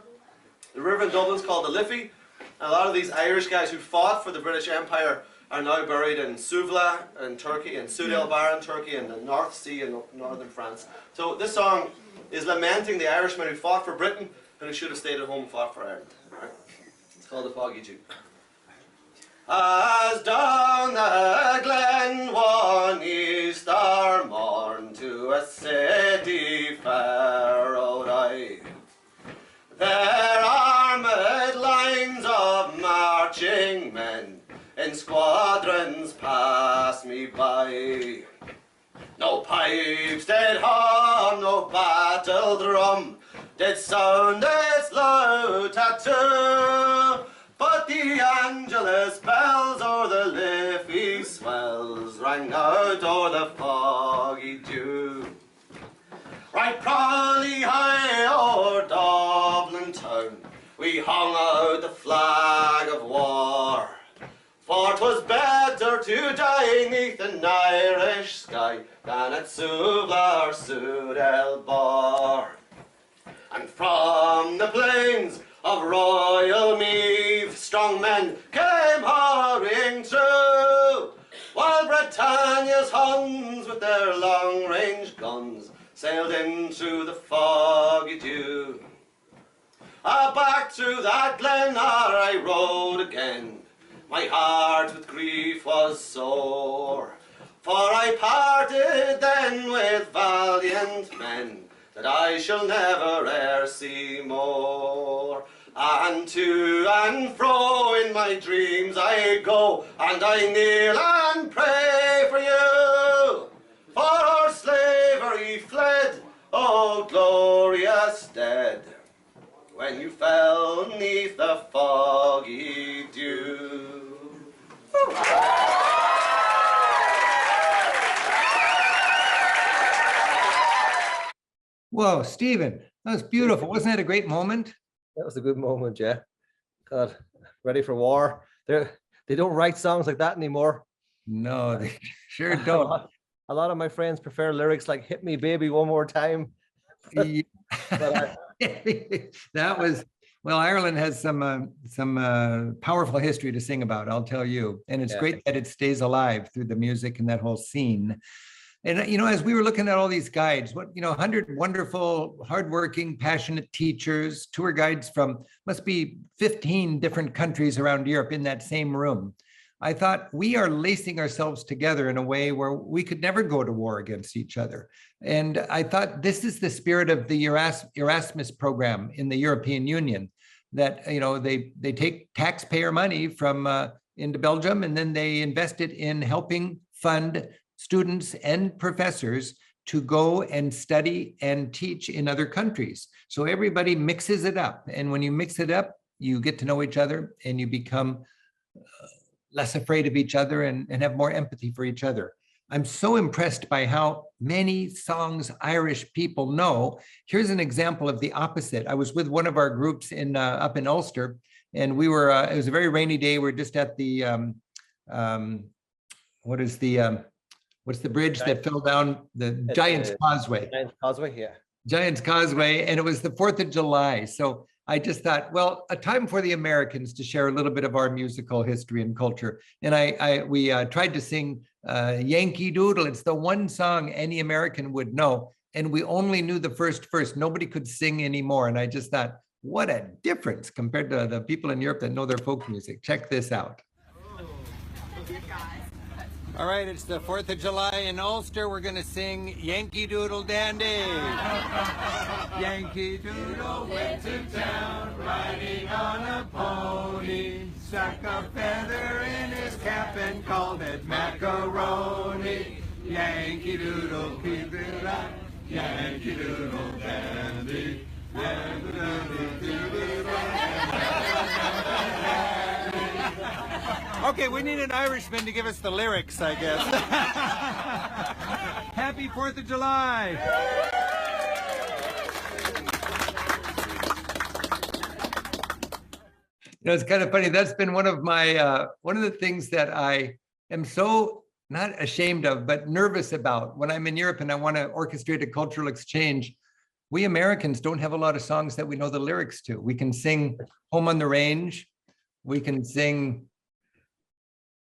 The river in Dublin's called the Liffey. And a lot of these Irish guys who fought for the British Empire are now buried in Suvla in Turkey, and Sud El Bar in Turkey, and the North Sea in northern France. So this song is lamenting the Irishmen who fought for Britain and who should have stayed at home and fought for Ireland. Right? It's called the Foggy Dew. As down the glen one Easter morn to a city fair out I, there armed lines of marching men in squadrons pass me by. No pipes did hum, no battle drum did sound its loud tattoo, but the Angelus bells o'er the Liffey swells rang out o'er the foggy dew. Right proudly high o'er Dublin town we hung out the flag of war, for 'twas better to die neath an Irish sky than at Suvla or Sud El Bar. And from the plains of Royal Meath strong men came hurrying through, while Britannia's Huns with their long-range guns sailed in through the foggy dew. Back through that glen I rode again, my heart with grief was sore, for I parted then with valiant men that I shall never e'er see more. And to and fro in my dreams I go, and I kneel and pray for you, for our slavery fled, oh glorious dead, when you fell neath the foggy dew. Whoa, Stephen, that was beautiful. Wasn't that a great moment? That was a good moment, yeah. God, ready for war. They don't write songs like that anymore. No, they sure don't. A lot of my friends prefer lyrics like "Hit me, baby, one more time." That was, well, Ireland has some powerful history to sing about, I'll tell you. And it's great that it stays alive through the music and that whole scene. And, as we were looking at all these guides, 100 wonderful, hardworking, passionate teachers, tour guides from must be 15 different countries around Europe in that same room. I thought we are lacing ourselves together in a way where we could never go to war against each other. And I thought this is the spirit of the Erasmus program in the European Union, that, they take taxpayer money from into Belgium, and then they invest it in helping fund students and professors to go and study and teach in other countries. So everybody mixes it up. And when you mix it up, you get to know each other and you become less afraid of each other and have more empathy for each other. I'm so impressed by how many songs Irish people know. Here's an example of the opposite. I was with one of our groups up in Ulster, and we were, it was a very rainy day. We're just at the, what's the bridge that fell down? The Giant's Causeway. Giant's Causeway, yeah. Giant's Causeway, and it was the 4th of July. So I just thought, well, a time for the Americans to share a little bit of our musical history and culture. And we tried to sing Yankee Doodle. It's the one song any American would know. And we only knew the first verse. Nobody could sing anymore. And I just thought, what a difference compared to the people in Europe that know their folk music. Check this out. All right, it's the 4th of July in Ulster. We're going to sing Yankee Doodle Dandy. Yankee Doodle went to town, riding on a pony, stuck a feather in his cap and called it macaroni. Yankee Doodle, keep it up, Yankee Doodle Dandy. Okay, we need an Irishman to give us the lyrics, I guess. Happy 4th of July. It's kind of funny. That's been one of my, one of the things that I am so not ashamed of, but nervous about when I'm in Europe and I want to orchestrate a cultural exchange. We Americans don't have a lot of songs that we know the lyrics to. We can sing Home on the Range. We can sing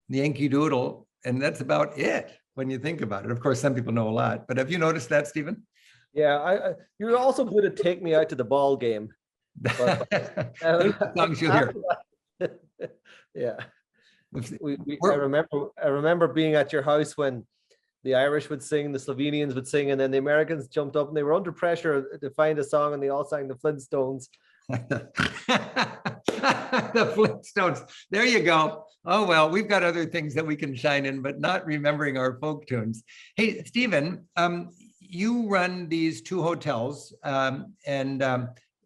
the Yankee Doodle, and that's about it when you think about it. Of course, some people know a lot, but have you noticed that, Stephen? Yeah, you're also good at Take Me Out to the Ball Game. But, songs you'll hear. Yeah, I remember being at your house when the Irish would sing, the Slovenians would sing, and then the Americans jumped up and they were under pressure to find a song, and they all sang the Flintstones. The Flintstones. There you go. Oh, well, we've got other things that we can shine in, but not remembering our folk tunes. Hey, Stephen, you run these 2 hotels, and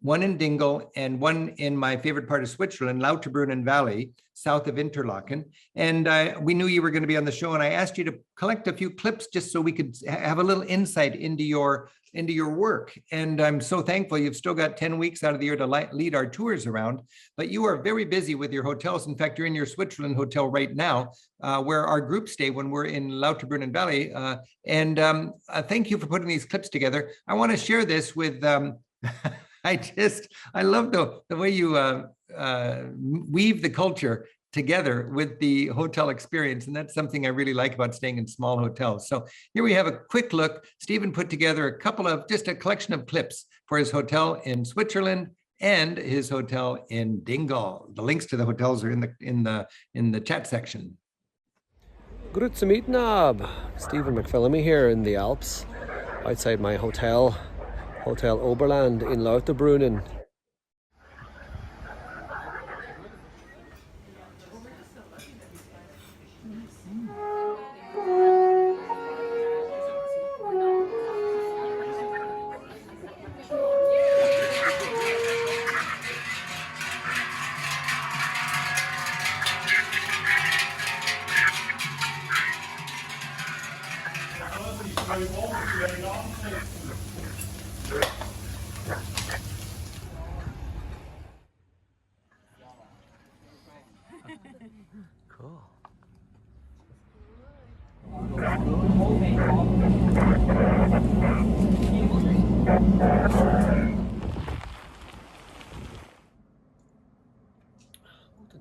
one in Dingle and one in my favorite part of Switzerland, Lauterbrunnen Valley, south of Interlaken. And we knew you were going to be on the show, and I asked you to collect a few clips just so we could have a little insight into your work. And I'm so thankful you've still got 10 weeks out of the year to lead our tours around, but you are very busy with your hotels. In fact, you're in your Switzerland hotel right now, where our groups stay when we're in Lauterbrunnen Valley. Thank you for putting these clips together. I want to share this with, I love the way you weave the culture together with the hotel experience. And that's something I really like about staying in small hotels. So here we have a quick look. Stephen put together just a collection of clips for his hotel in Switzerland and his hotel in Dingle. The links to the hotels are in the chat section. Grüezi miteinander. Stephen McPhilemy here in the Alps, outside my hotel, Hotel Oberland in Lauterbrunnen.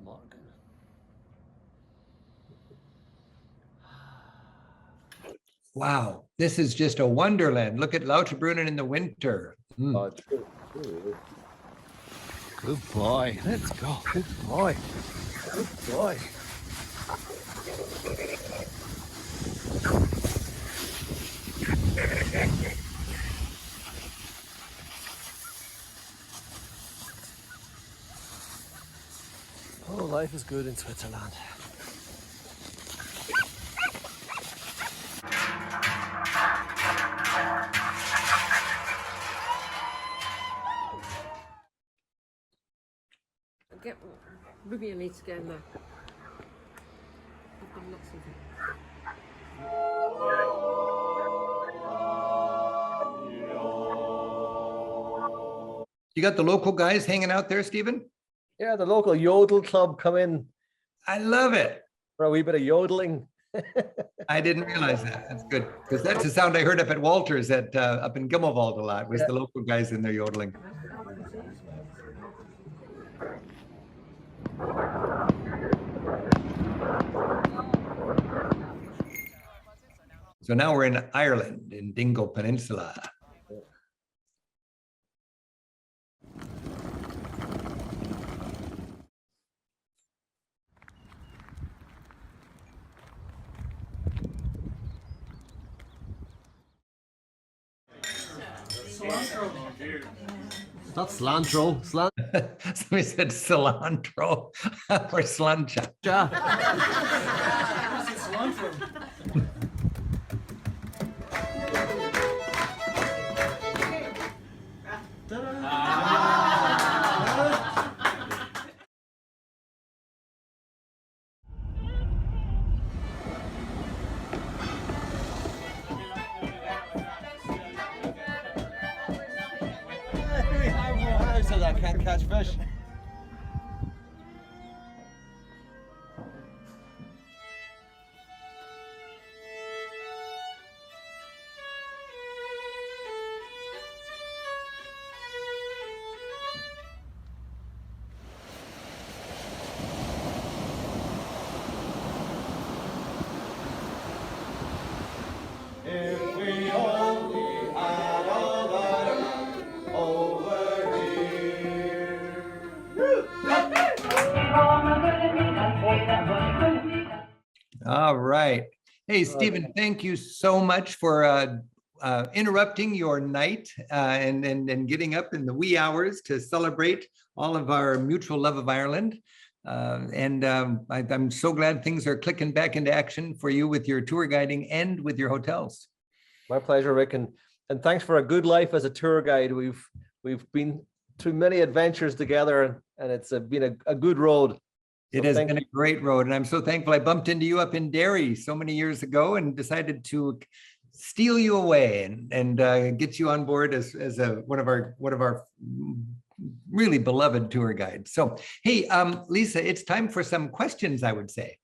Morgan. Wow, this is just a wonderland. Look at Lauterbrunnen in the winter. Oh, true. True. Good boy. Let's go. Good boy. Good boy. Oh, life is good in Switzerland. Get Ruby needs to get in there. I've got lots of them. You got the local guys hanging out there, Stephen? Yeah, the local yodel club come in I love it. for a wee bit of yodeling. I didn't realize that. That's good, because that's the sound I heard up at Walter's at up in Gimmelwald a lot, was the local guys in there yodeling. So now we're in Ireland, in Dingle Peninsula. That's cilantro. Somebody said cilantro or slancha. I can't catch fish. If we only had all that over here. All right. Hey, Stephen, thank you so much for interrupting your night and getting up in the wee hours to celebrate all of our mutual love of Ireland. I'm so glad things are clicking back into action for you with your tour guiding and with your hotels. My pleasure, Rick, and thanks for a good life as a tour guide. We've been through many adventures together, and it's been a good road. It has been a great road, and I'm so thankful I bumped into you up in Derry so many years ago and decided to steal you away and get you on board as one of our really beloved tour guides. So, hey, Lisa, it's time for some questions, I would say.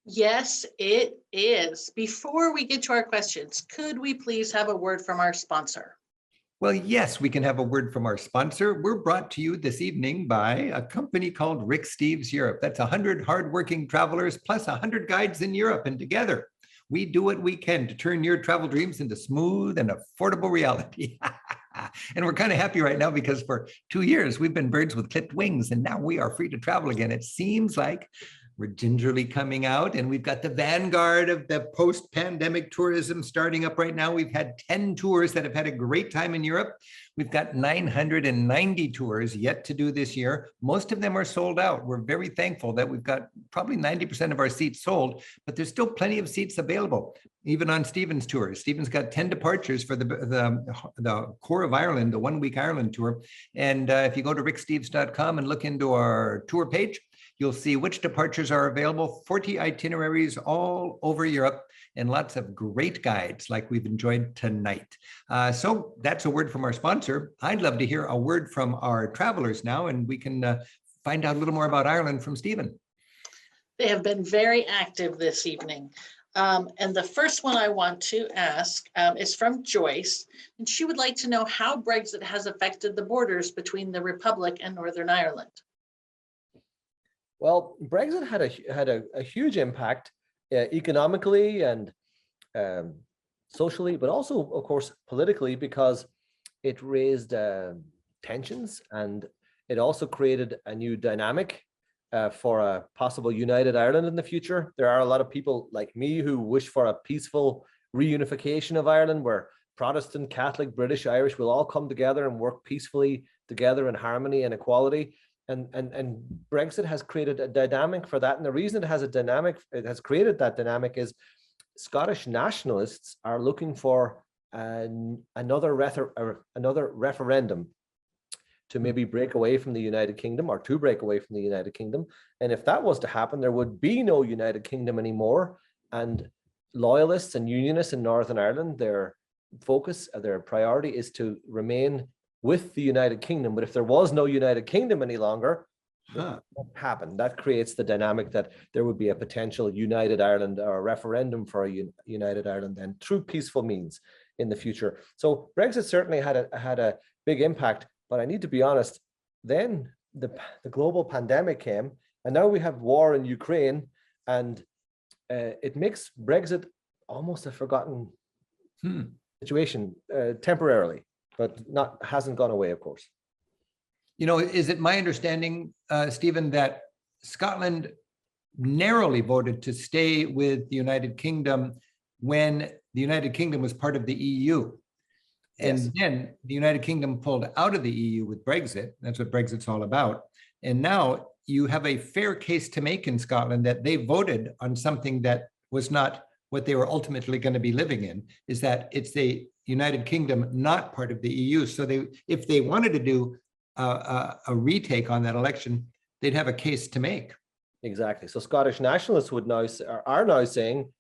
Yes, it is. Before we get to our questions, could we please have a word from our sponsor? Well, yes, we can have a word from our sponsor. We're brought to you this evening by a company called Rick Steves Europe. That's 100 hardworking travelers plus 100 guides in Europe. And together, we do what we can to turn your travel dreams into smooth and affordable reality. And we're kind of happy right now because for 2 years, we've been birds with clipped wings, and now we are free to travel again. It seems like we're gingerly coming out, and we've got the vanguard of the post-pandemic tourism starting up right now. We've had 10 tours that have had a great time in Europe. We've got 990 tours yet to do this year. Most of them are sold out. We're very thankful that we've got probably 90% of our seats sold, but there's still plenty of seats available, even on Stephen's tours. Stephen's got 10 departures for the core of Ireland, the 1 week Ireland tour. And if you go to ricksteves.com and look into our tour page, you'll see which departures are available, 40 itineraries all over Europe, and lots of great guides like we've enjoyed tonight. So that's a word from our sponsor. I'd love to hear a word from our travelers now, and we can find out a little more about Ireland from Stephen. They have been very active this evening. And the first one I want to ask is from Joyce, and she would like to know how Brexit has affected the borders between the Republic and Northern Ireland. Well, Brexit had a huge impact economically and socially, but also, of course, politically, because it raised tensions, and it also created a new dynamic for a possible united Ireland in the future. There are a lot of people like me who wish for a peaceful reunification of Ireland, where Protestant, Catholic, British, Irish will all come together and work peacefully together in harmony and equality. And Brexit has created a dynamic for that. And the reason it has created that dynamic is Scottish nationalists are looking for another referendum to maybe break away from the United Kingdom, or to break away from the United Kingdom. And if that was to happen, there would be no United Kingdom anymore. And loyalists and unionists in Northern Ireland, their focus, their priority is to remain with the United Kingdom. But if there was no United Kingdom any longer, what happened? That creates the dynamic that there would be a potential united Ireland, or a referendum for a united Ireland, and through peaceful means in the future. So Brexit certainly had a big impact. But I need to be honest, then the global pandemic came, and now we have war in Ukraine, and it makes Brexit almost a forgotten situation temporarily, but hasn't gone away, of course. You know, is it my understanding, Stephen, that Scotland narrowly voted to stay with the United Kingdom when the United Kingdom was part of the EU? And Yes. then the United Kingdom pulled out of the EU with Brexit. That's what Brexit's all about. And now you have a fair case to make in Scotland that they voted on something that was not what they were ultimately going to be living in, is that it's the United Kingdom, not part of the EU. So if they wanted to do a retake on that election, they'd have a case to make. Exactly. So Scottish nationalists are now saying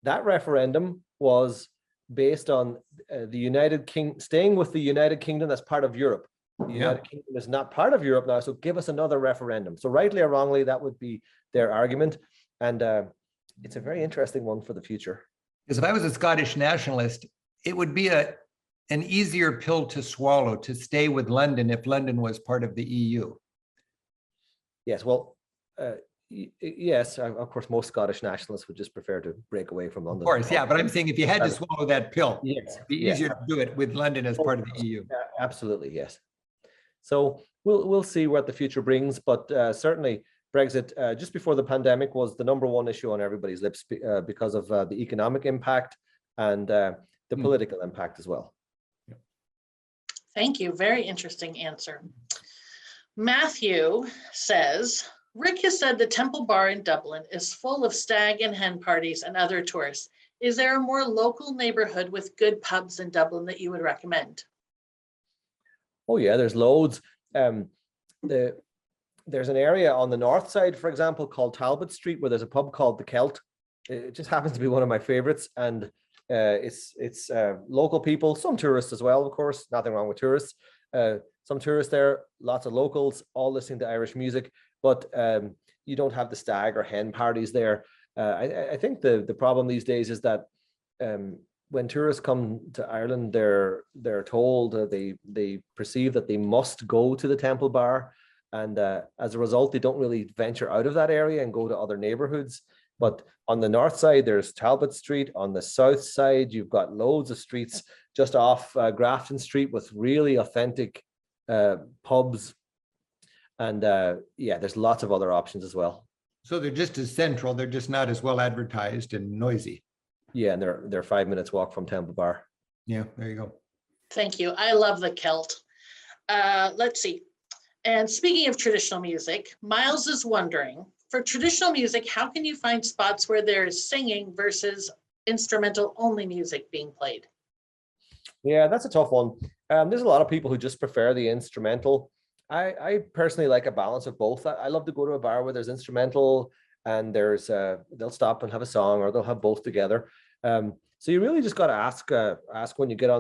that referendum was based on the United Kingdom staying with the United Kingdom as part of Europe. The United Kingdom is not part of Europe now, so give us another referendum. So rightly or wrongly, that would be their argument. And it's a very interesting one for the future. Because if I was a Scottish nationalist, it would be an easier pill to swallow to stay with London if London was part of the EU. Yes, well, yes, of course, most Scottish nationalists would just prefer to break away from London. Of course, yeah, but I'm saying if you had to swallow that pill, yes, it'd be easier to do it with London as part of the EU. Absolutely, yes. So we'll see what the future brings, but certainly Brexit, just before the pandemic, was the #1 issue on everybody's lips because of the economic impact and the political impact as well. Thank you. Very interesting answer. Matthew says, Rick has said the Temple Bar in Dublin is full of stag and hen parties and other tourists. Is there a more local neighborhood with good pubs in Dublin that you would recommend? Oh yeah, there's loads. There's an area on the north side, for example, called Talbot Street, where there's a pub called the Celt. It just happens to be one of my favorites, and it's local people, some tourists as well, of course. Nothing wrong with tourists. Some tourists there, lots of locals, all listening to Irish music, but you don't have the stag or hen parties there. I think the problem these days is that when tourists come to Ireland, they're told they perceive that they must go to the Temple Bar, and as a result, they don't really venture out of that area and go to other neighborhoods. But on the north side, there's Talbot Street. On the south side, you've got loads of streets just off Grafton Street with really authentic pubs, and yeah, there's lots of other options as well. So they're just as central, they're just not as well advertised and noisy. Yeah, and they're 5 minutes walk from Temple Bar. Yeah, there you go. Thank you. I love the Celt. Let's see. And speaking of traditional music, Miles is wondering, for traditional music, how can you find spots where there is singing versus instrumental only music being played? Yeah, that's a tough one. There's a lot of people who just prefer the instrumental. I personally like a balance of both. I love to go to a bar where there's instrumental and there's they'll stop and have a song, or they'll have both together. So you really just got to ask when you get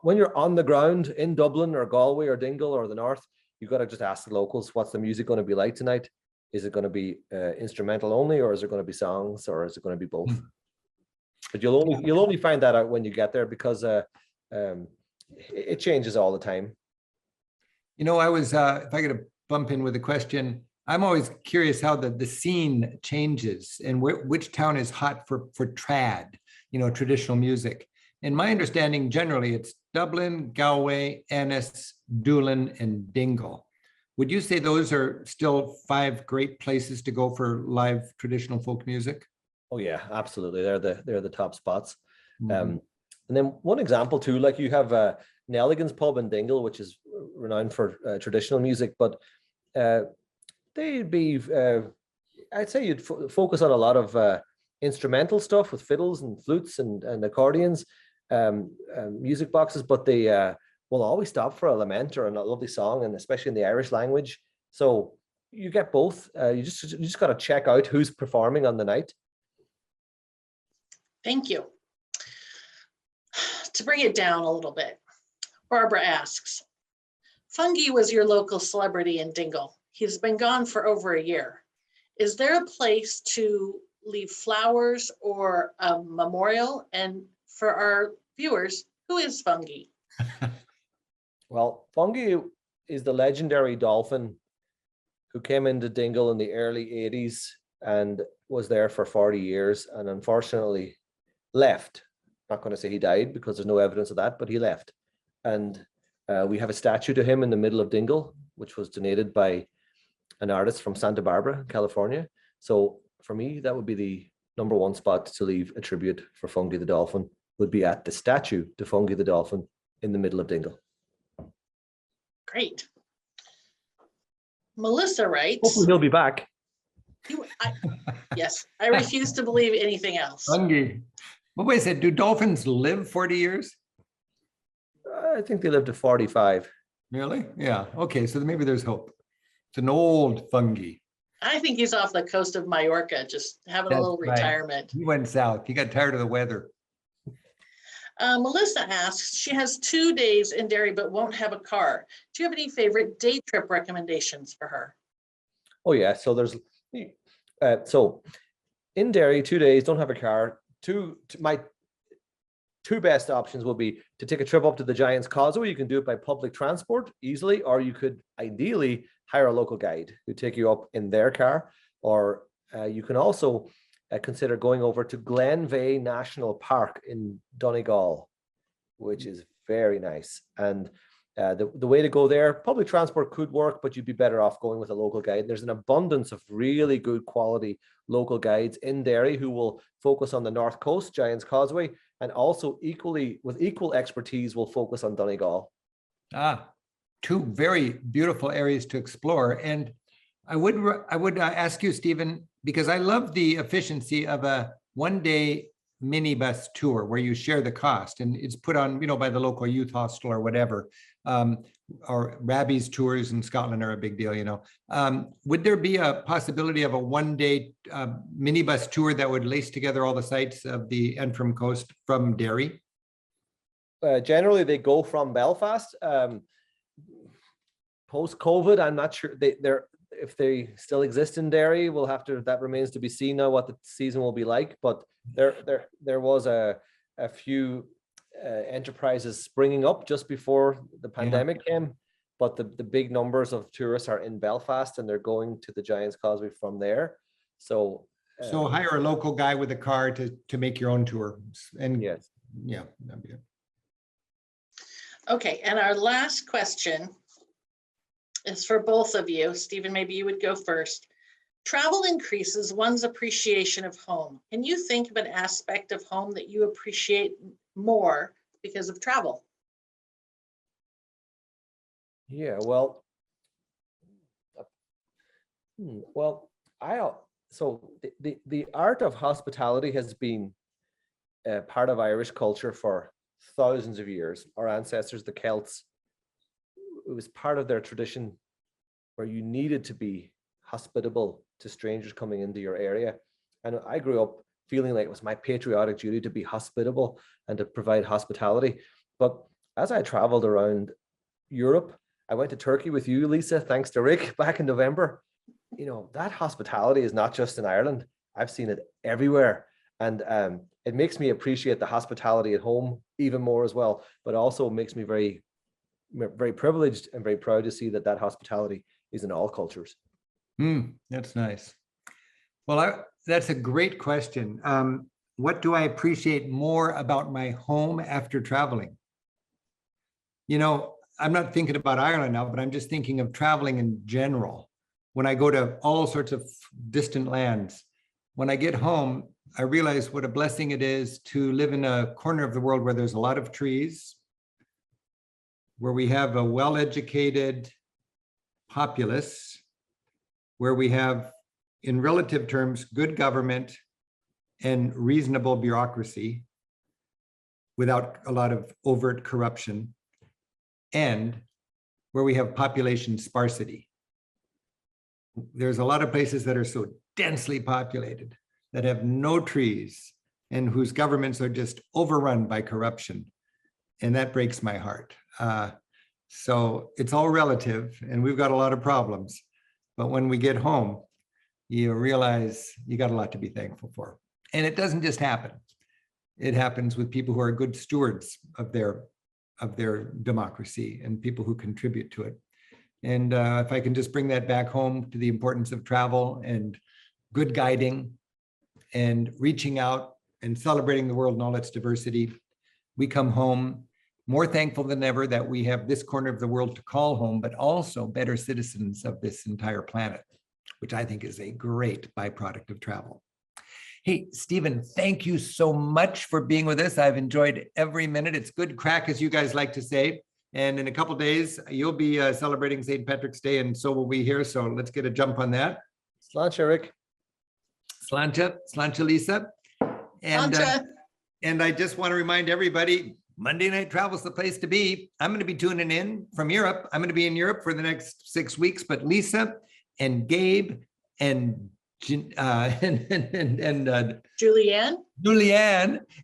when you're on the ground in Dublin or Galway or Dingle or the north. You got to just ask the locals, what's the music going to be like tonight? Is it going to be instrumental only, or is it going to be songs, or is it going to be both? But you'll only find that out when you get there, because it changes all the time. You know, I was, if I could bump in with a question, I'm always curious how the scene changes and which town is hot for trad, traditional music. In my understanding, generally it's Dublin, Galway, Ennis, Doolin, and Dingle. Would you say those are still 5 great places to go for live traditional folk music? Oh yeah, absolutely. They're the top spots. Mm-hmm. And then one example too, like you have Nelligan's pub in Dingle, which is renowned for traditional music, but they'd be, I'd say you'd focus on a lot of instrumental stuff with fiddles and flutes and accordions, music boxes, but they will always stop for a lament or a lovely song, and especially in the Irish language. So you get both. You just got to check out who's performing on the night. Thank you. To bring it down a little bit, Barbara asks, Fungi was your local celebrity in Dingle. He's been gone for over a year. Is there a place to leave flowers or a memorial? And for our viewers, who is Fungi? Well, Fungi is the legendary dolphin who came into Dingle in the early 80s and was there for 40 years and unfortunately left. Not going to say he died because there's no evidence of that, but he left. And we have a statue to him in the middle of Dingle, which was donated by an artist from Santa Barbara, California. So for me, that would be the #1 spot to leave a tribute for Fungi the dolphin, would be at the statue to Fungi the dolphin in the middle of Dingle. Great. Melissa writes. Hopefully he'll be back. Yes, I refuse to believe anything else. Fungi. Well, wait a second, do dolphins live 40 years? I think they live to 45. Really? Yeah. Okay, so maybe there's hope. It's an old Fungi. I think he's off the coast of Mallorca, just having a little retirement. He went south. He got tired of the weather. Melissa asks, she has 2 days in Derry but won't have a car. Do you have any favorite day trip recommendations for her? Oh yeah, so there's so in Derry, 2 days, don't have a car. My two best options will be to take a trip up to the Giant's Causeway. You can do it by public transport easily, or you could ideally hire a local guide who take you up in their car, or you can also consider going over to Glenveigh National Park in Donegal, which is very nice. And the way to go there, public transport could work, but you'd be better off going with a local guide. There's an abundance of really good quality local guides in Derry who will focus on the North Coast, Giant's Causeway, and also with equal expertise will focus on Donegal. Two very beautiful areas to explore. And I would ask you, Stephen, because I love the efficiency of a 1-day minibus tour where you share the cost and it's put on, by the local youth hostel or whatever. Or Rabbi's tours in Scotland are a big deal, Would there be a possibility of a 1-day minibus tour that would lace together all the sites of the Antrim Coast from Derry? Generally, they go from Belfast. Post-COVID, I'm not sure if they still exist in Derry. That remains to be seen now what the season will be like. But there was a few enterprises springing up just before the pandemic came, but the big numbers of tourists are in Belfast and they're going to the Giant's Causeway from there. So hire a local guy with a car to make your own tour. And yes, yeah, that'd be it. Okay, and our last question is for both of you. Stephen, maybe you would go first. Travel increases one's appreciation of home. Can you think of an aspect of home that you appreciate more because of travel? Yeah, well, so the art of hospitality has been part of Irish culture for thousands of years. Our ancestors, the Celts, it was part of their tradition where you needed to be hospitable to strangers coming into your area. And I grew up feeling like it was my patriotic duty to be hospitable and to provide hospitality. But as I traveled around Europe, I went to Turkey with you, Lisa, thanks to Rick, back in November. That hospitality is not just in Ireland. I've seen it everywhere. And it makes me appreciate the hospitality at home even more as well, but also makes me very, very privileged and very proud to see that hospitality is in all cultures. That's nice. Well, that's a great question. What do I appreciate more about my home after traveling? You know, I'm not thinking about Ireland now, but I'm just thinking of traveling in general. When I go to all sorts of distant lands, when I get home, I realize what a blessing it is to live in a corner of the world where there's a lot of trees, where we have a well-educated populace, where we have, in relative terms, good government and reasonable bureaucracy without a lot of overt corruption, and where we have population sparsity. There's a lot of places that are so densely populated that have no trees and whose governments are just overrun by corruption. And that breaks my heart. So it's all relative, and we've got a lot of problems. But when we get home, you realize you got a lot to be thankful for. And it doesn't just happen. It happens with people who are good stewards of their democracy and people who contribute to it. And if I can just bring that back home to the importance of travel and good guiding and reaching out and celebrating the world in all its diversity, we come home more thankful than ever that we have this corner of the world to call home, but also better citizens of this entire planet, which I think is a great byproduct of travel. Hey, Stephen, thank you so much for being with us. I've enjoyed every minute. It's good crack, as you guys like to say. And in a couple of days, you'll be celebrating St. Patrick's Day, and so will we here. So let's get a jump on that. Sláinte, Rick. Sláinte, Lisa. And I just want to remind everybody, Monday Night Travel is the place to be. I'm going to be tuning in from Europe. I'm going to be in Europe for the next 6 weeks, but Lisa and Gabe and Julianne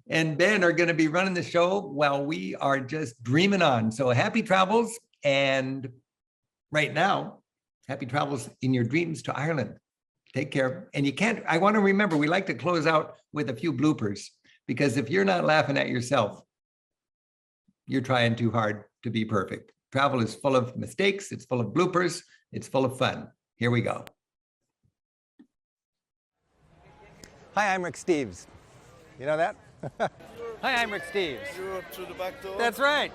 and Ben are going to be running the show while we are just dreaming on. So happy travels. And right now, happy travels in your dreams to Ireland. Take care. And I want to remember, we like to close out with a few bloopers, because if you're not laughing at yourself, you're trying too hard to be perfect. Travel is full of mistakes. It's full of bloopers. It's full of fun. Here we go. Hi, I'm Rick Steves. You know that? Hi, I'm Rick Steves. You're up through the back door? That's right.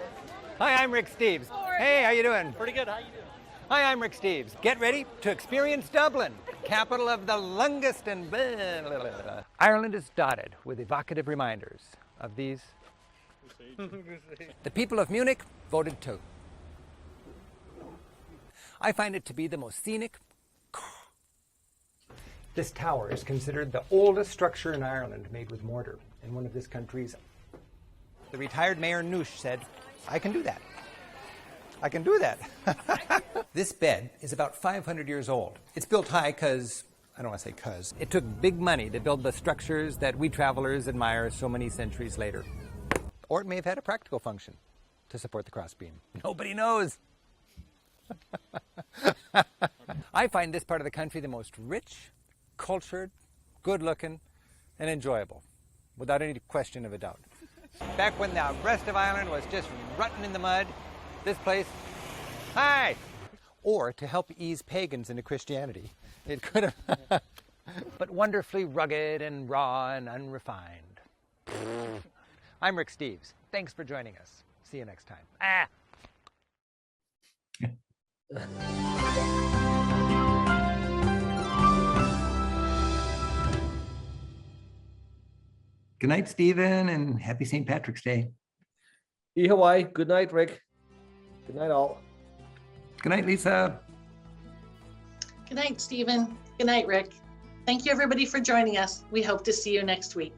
Hi, I'm Rick Steves. Hey, how you doing? Pretty good. How you doing? Hi, I'm Rick Steves. Get ready to experience Dublin, capital of the longest and blah, blah, blah, blah. Ireland is dotted with evocative reminders of these. The people of Munich voted too. I find it to be the most scenic. This tower is considered the oldest structure in Ireland made with mortar in one of this country's. The retired Mayor Noosh said, I can do that. I can do that. This bed is about 500 years old. It's built high because, I don't want to say cause, it took big money to build the structures that we travelers admire so many centuries later. Or it may have had a practical function to support the crossbeam. Nobody knows. I find this part of the country the most rich, cultured, good-looking, and enjoyable, without any question of a doubt. Back when the rest of Ireland was just rutting in the mud, this place, hi! Or to help ease pagans into Christianity. It could have, but wonderfully rugged and raw and unrefined. I'm Rick Steves. Thanks for joining us. See you next time. Good night, Stephen, and happy St. Patrick's Day. Hawaii. Good night, Rick. Good night, all. Good night, Lisa. Good night, Stephen. Good night, Rick. Thank you, everybody, for joining us. We hope to see you next week.